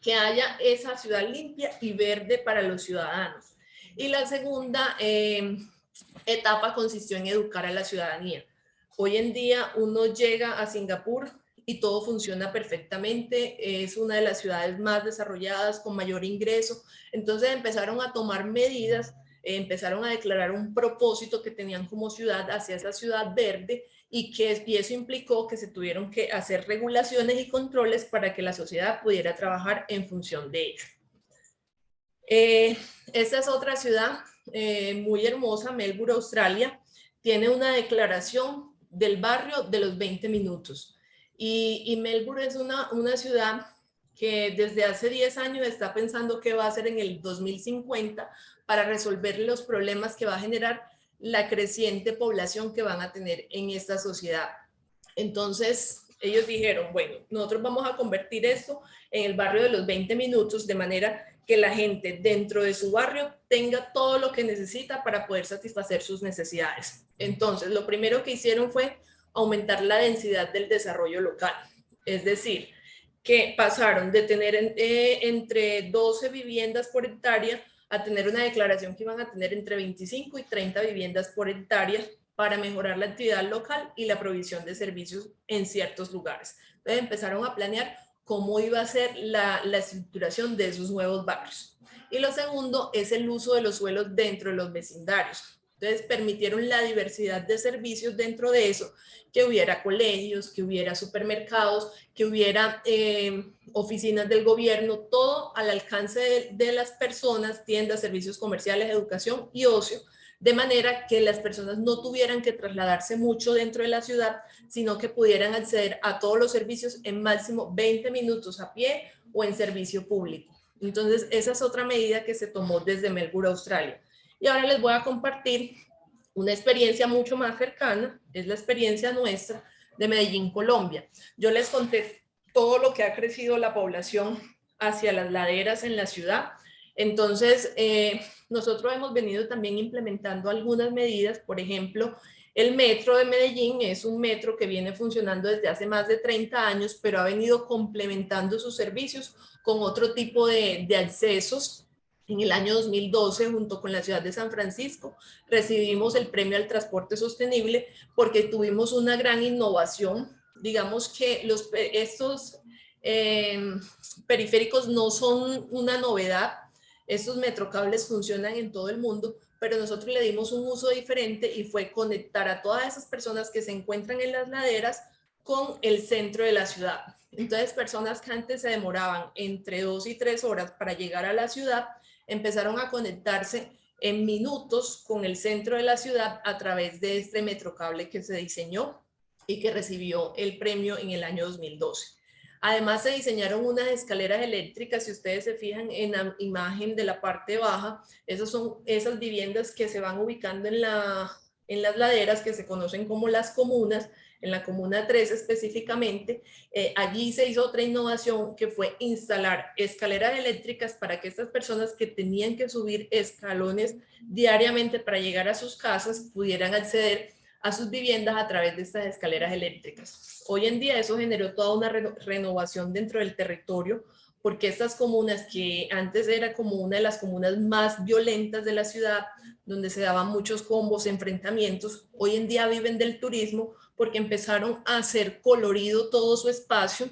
que haya esa ciudad limpia y verde para los ciudadanos. Y la segunda etapa consistió en educar a la ciudadanía. Hoy en día uno llega a Singapur y todo funciona perfectamente, es una de las ciudades más desarrolladas, con mayor ingreso. Entonces empezaron a tomar medidas empezaron a declarar un propósito que tenían como ciudad hacia esa ciudad verde y eso implicó que se tuvieron que hacer regulaciones y controles para que la sociedad pudiera trabajar en función de ello. Esta es otra ciudad muy hermosa, Melbourne, Australia. Tiene una declaración del barrio de los 20 minutos. Y Melbourne es una ciudad que desde hace 10 años está pensando qué va a hacer en el 2050 para resolver los problemas que va a generar la creciente población que van a tener en esta sociedad. Entonces, ellos dijeron, bueno, nosotros vamos a convertir esto en el barrio de los 20 minutos, de manera que la gente dentro de su barrio tenga todo lo que necesita para poder satisfacer sus necesidades. Entonces, lo primero que hicieron fue aumentar la densidad del desarrollo local. Es decir, que pasaron de tener entre 12 viviendas por hectárea a tener una declaración que iban a tener entre 25 y 30 viviendas por hectárea para mejorar la actividad local y la provisión de servicios en ciertos lugares. Entonces empezaron a planear cómo iba a ser la estructuración de esos nuevos barrios. Y lo segundo es el uso de los suelos dentro de los vecindarios. Entonces permitieron la diversidad de servicios dentro de eso, que hubiera colegios, que hubiera supermercados, que hubiera oficinas del gobierno, todo al alcance de las personas, tiendas, servicios comerciales, educación y ocio, de manera que las personas no tuvieran que trasladarse mucho dentro de la ciudad, sino que pudieran acceder a todos los servicios en máximo 20 minutos a pie o en servicio público. Entonces, esa es otra medida que se tomó desde Melbourne, Australia. Y ahora les voy a compartir una experiencia mucho más cercana, es la experiencia nuestra de Medellín, Colombia. Yo les conté todo lo que ha crecido la población hacia las laderas en la ciudad. Entonces, nosotros hemos venido también implementando algunas medidas. Por ejemplo, el metro de Medellín es un metro que viene funcionando desde hace más de 30 años, pero ha venido complementando sus servicios con otro tipo de accesos. En el año 2012, junto con la ciudad de San Francisco, recibimos el premio al transporte sostenible porque tuvimos una gran innovación. Digamos que estos periféricos no son una novedad. Estos metrocables funcionan en todo el mundo, pero nosotros le dimos un uso diferente y fue conectar a todas esas personas que se encuentran en las laderas con el centro de la ciudad. Entonces, personas que antes se demoraban entre 2 y 3 horas para llegar a la ciudad, empezaron a conectarse en minutos con el centro de la ciudad a través de este metrocable que se diseñó y que recibió el premio en el año 2012. Además, se diseñaron unas escaleras eléctricas. Si ustedes se fijan en la imagen de la parte baja, esas son esas viviendas que se van ubicando en las laderas que se conocen como las comunas. En la comuna 3 específicamente, allí se hizo otra innovación que fue instalar escaleras eléctricas para que estas personas que tenían que subir escalones diariamente para llegar a sus casas pudieran acceder a sus viviendas a través de estas escaleras eléctricas. Hoy en día eso generó toda una renovación dentro del territorio, porque estas comunas, que antes era como una de las comunas más violentas de la ciudad, donde se daban muchos combos, enfrentamientos, hoy en día viven del turismo porque empezaron a hacer colorido todo su espacio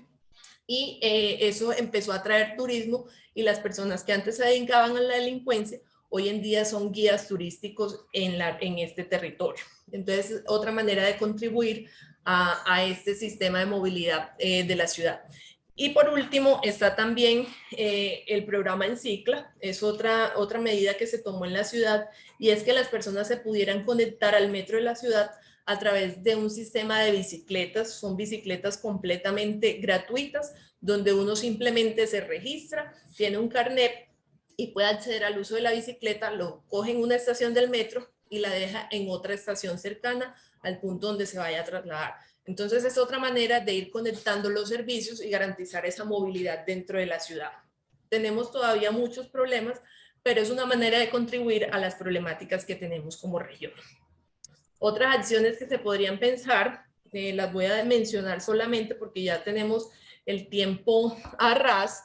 y eso empezó a atraer turismo, y las personas que antes se dedicaban a la delincuencia hoy en día son guías turísticos en este territorio. Entonces, otra manera de contribuir a este sistema de movilidad de la ciudad. Y por último está también el programa Encicla. Es otra medida que se tomó en la ciudad, y es que las personas se pudieran conectar al metro de la ciudad a través de un sistema de bicicletas. Son bicicletas completamente gratuitas, donde uno simplemente se registra, tiene un carnet y puede acceder al uso de la bicicleta, lo coge en una estación del metro y la deja en otra estación cercana al punto donde se vaya a trasladar. Entonces es otra manera de ir conectando los servicios y garantizar esa movilidad dentro de la ciudad. Tenemos todavía muchos problemas, pero es una manera de contribuir a las problemáticas que tenemos como región. Otras acciones que se podrían pensar, las voy a mencionar solamente porque ya tenemos el tiempo a ras.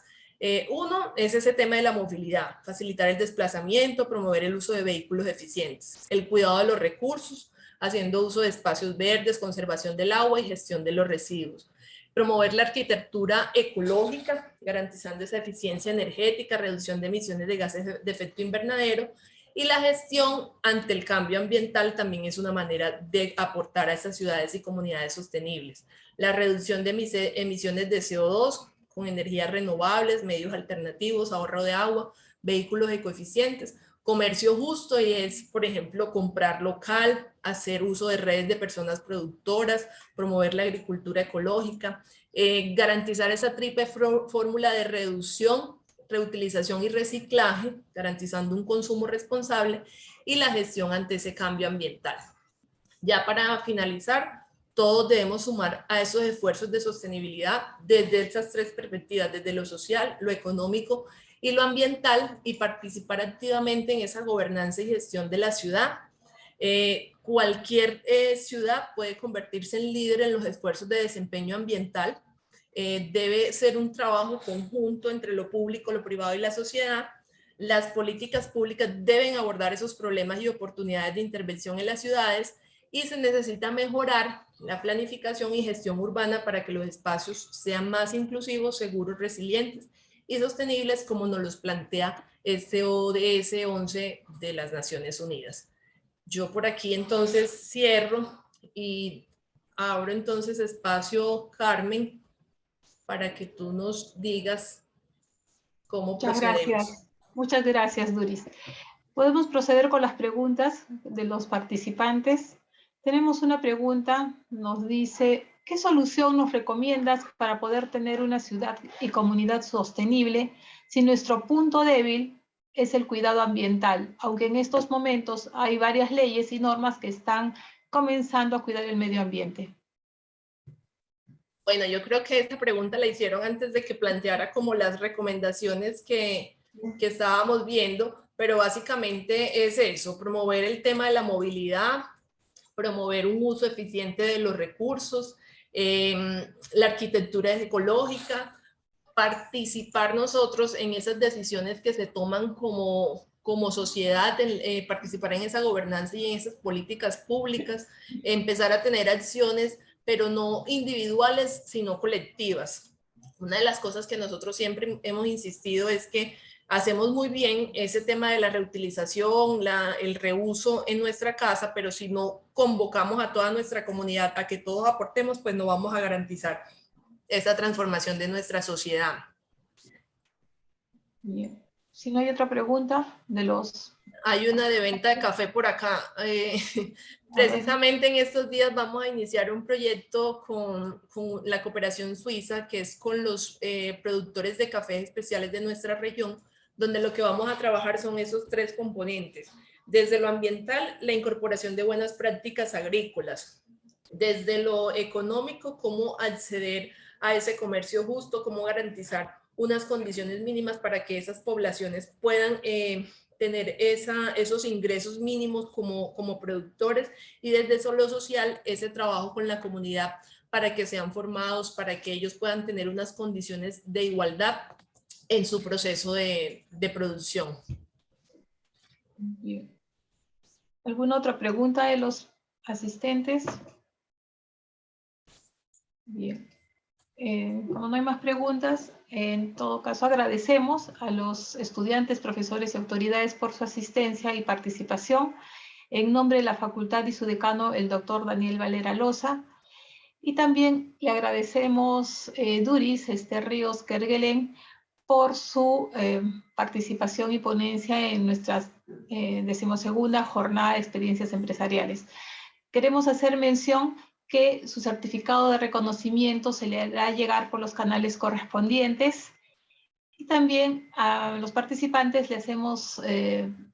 Uno es ese tema de la movilidad, facilitar el desplazamiento, promover el uso de vehículos eficientes, el cuidado de los recursos, haciendo uso de espacios verdes, conservación del agua y gestión de los residuos. Promover la arquitectura ecológica, garantizando esa eficiencia energética, reducción de emisiones de gases de efecto invernadero, Y la gestión ante el cambio ambiental también es una manera de aportar a estas ciudades y comunidades sostenibles. La reducción de emisiones de CO2 con energías renovables, medios alternativos, ahorro de agua, vehículos ecoeficientes, comercio justo, y es, por ejemplo, comprar local, hacer uso de redes de personas productoras, promover la agricultura ecológica, garantizar esa triple fórmula de reducción, reutilización y reciclaje, garantizando un consumo responsable y la gestión ante ese cambio ambiental. Ya para finalizar, todos debemos sumar a esos esfuerzos de sostenibilidad desde estas tres perspectivas, desde lo social, lo económico y lo ambiental, y participar activamente en esa gobernanza y gestión de la ciudad. Cualquier ciudad puede convertirse en líder en los esfuerzos de desempeño ambiental. Debe ser un trabajo conjunto entre lo público, lo privado y la sociedad. Las políticas públicas deben abordar esos problemas y oportunidades de intervención en las ciudades, y se necesita mejorar la planificación y gestión urbana para que los espacios sean más inclusivos, seguros, resilientes y sostenibles, como nos los plantea este ODS 11 de las Naciones Unidas. Yo por aquí entonces cierro y abro entonces espacio, Carmen, para que tú nos digas cómo procedemos. Muchas gracias, Duris. Podemos proceder con las preguntas de los participantes. Tenemos una pregunta, nos dice, ¿qué solución nos recomiendas para poder tener una ciudad y comunidad sostenible si nuestro punto débil es el cuidado ambiental, aunque en estos momentos hay varias leyes y normas que están comenzando a cuidar el medio ambiente? Bueno, yo creo que esta pregunta la hicieron antes de que planteara como las recomendaciones que estábamos viendo, pero básicamente es eso: promover el tema de la movilidad, promover un uso eficiente de los recursos, la arquitectura ecológica, participar nosotros en esas decisiones que se toman como sociedad, participar en esa gobernanza y en esas políticas públicas, empezar a tener acciones, pero no individuales, sino colectivas. Una de las cosas que nosotros siempre hemos insistido es que hacemos muy bien ese tema de la reutilización, el reuso en nuestra casa, pero si no convocamos a toda nuestra comunidad a que todos aportemos, pues no vamos a garantizar esa transformación de nuestra sociedad. Bien. Si no hay otra pregunta de los... Hay una de venta de café por acá. Precisamente en estos días vamos a iniciar un proyecto con la cooperación suiza, que es con los productores de café especiales de nuestra región, donde lo que vamos a trabajar son esos tres componentes. Desde lo ambiental, la incorporación de buenas prácticas agrícolas. Desde lo económico, cómo acceder a ese comercio justo, cómo garantizar unas condiciones mínimas para que esas poblaciones puedan tener esos ingresos mínimos como productores, y desde eso lo social, ese trabajo con la comunidad para que sean formados, para que ellos puedan tener unas condiciones de igualdad en su proceso de producción. Bien. ¿Alguna otra pregunta de los asistentes? Bien. Como no hay más preguntas, en todo caso agradecemos a los estudiantes, profesores y autoridades por su asistencia y participación. En nombre de la facultad y su decano, el doctor Daniel Valera Loza. Y también le agradecemos Duris Ríos Kerguelen por su participación y ponencia en nuestra 12ª jornada de experiencias empresariales. Queremos hacer mención que su certificado de reconocimiento se le hará llegar por los canales correspondientes, y también a los participantes le hacemos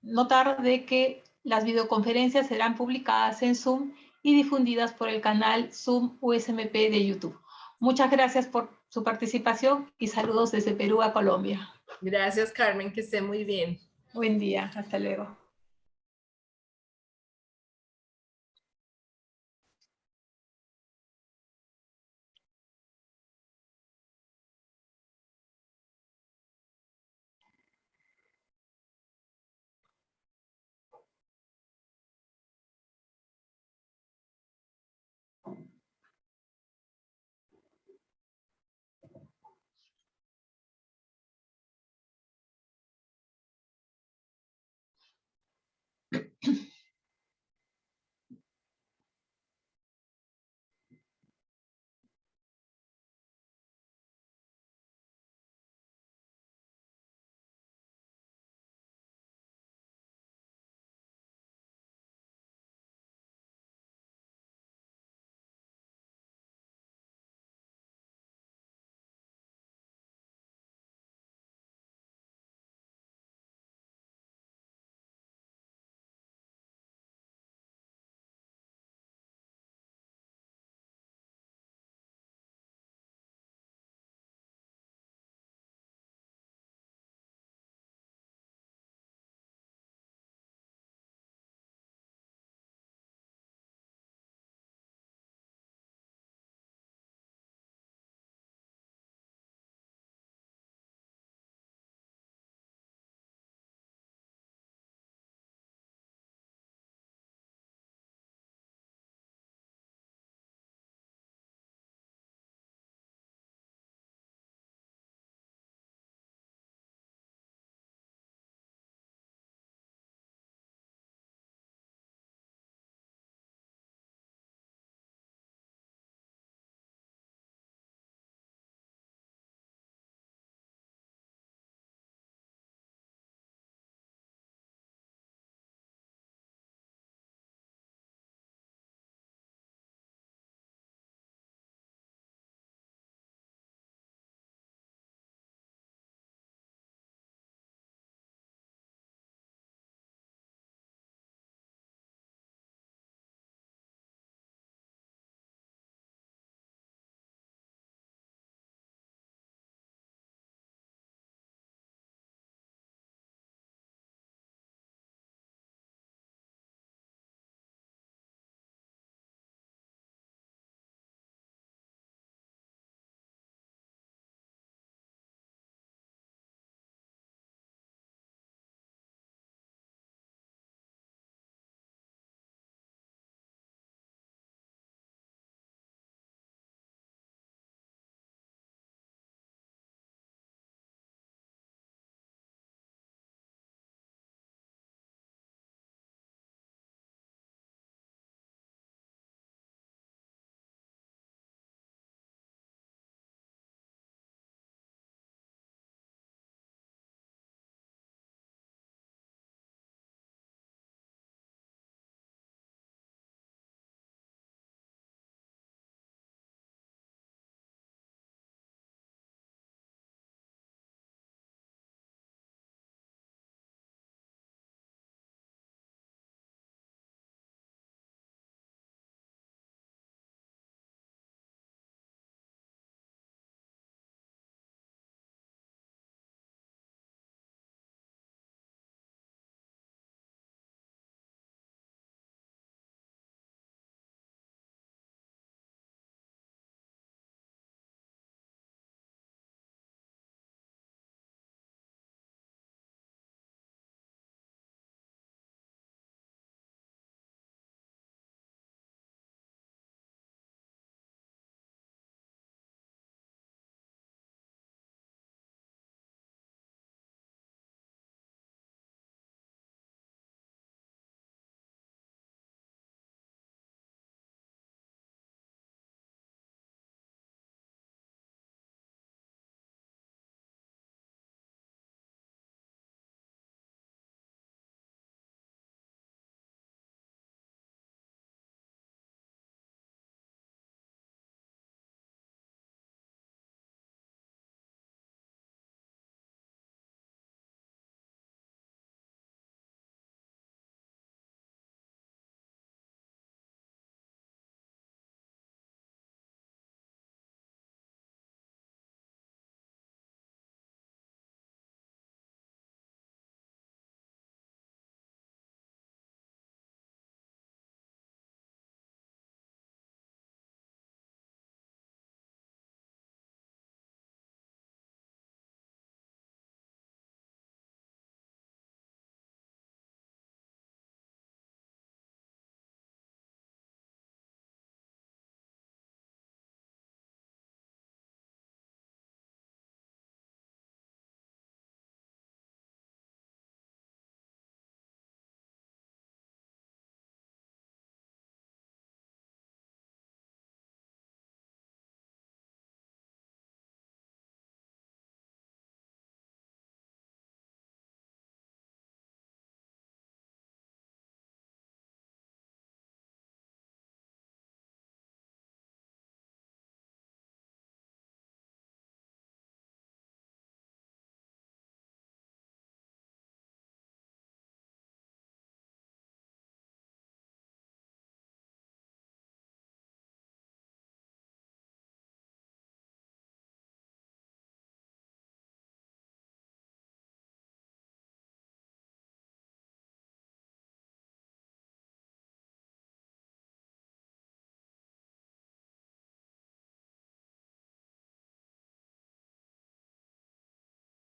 notar de que las videoconferencias serán publicadas en Zoom y difundidas por el canal Zoom USMP de YouTube. Muchas gracias por su participación y saludos desde Perú a Colombia. Gracias, Carmen, que esté muy bien. Buen día, hasta luego.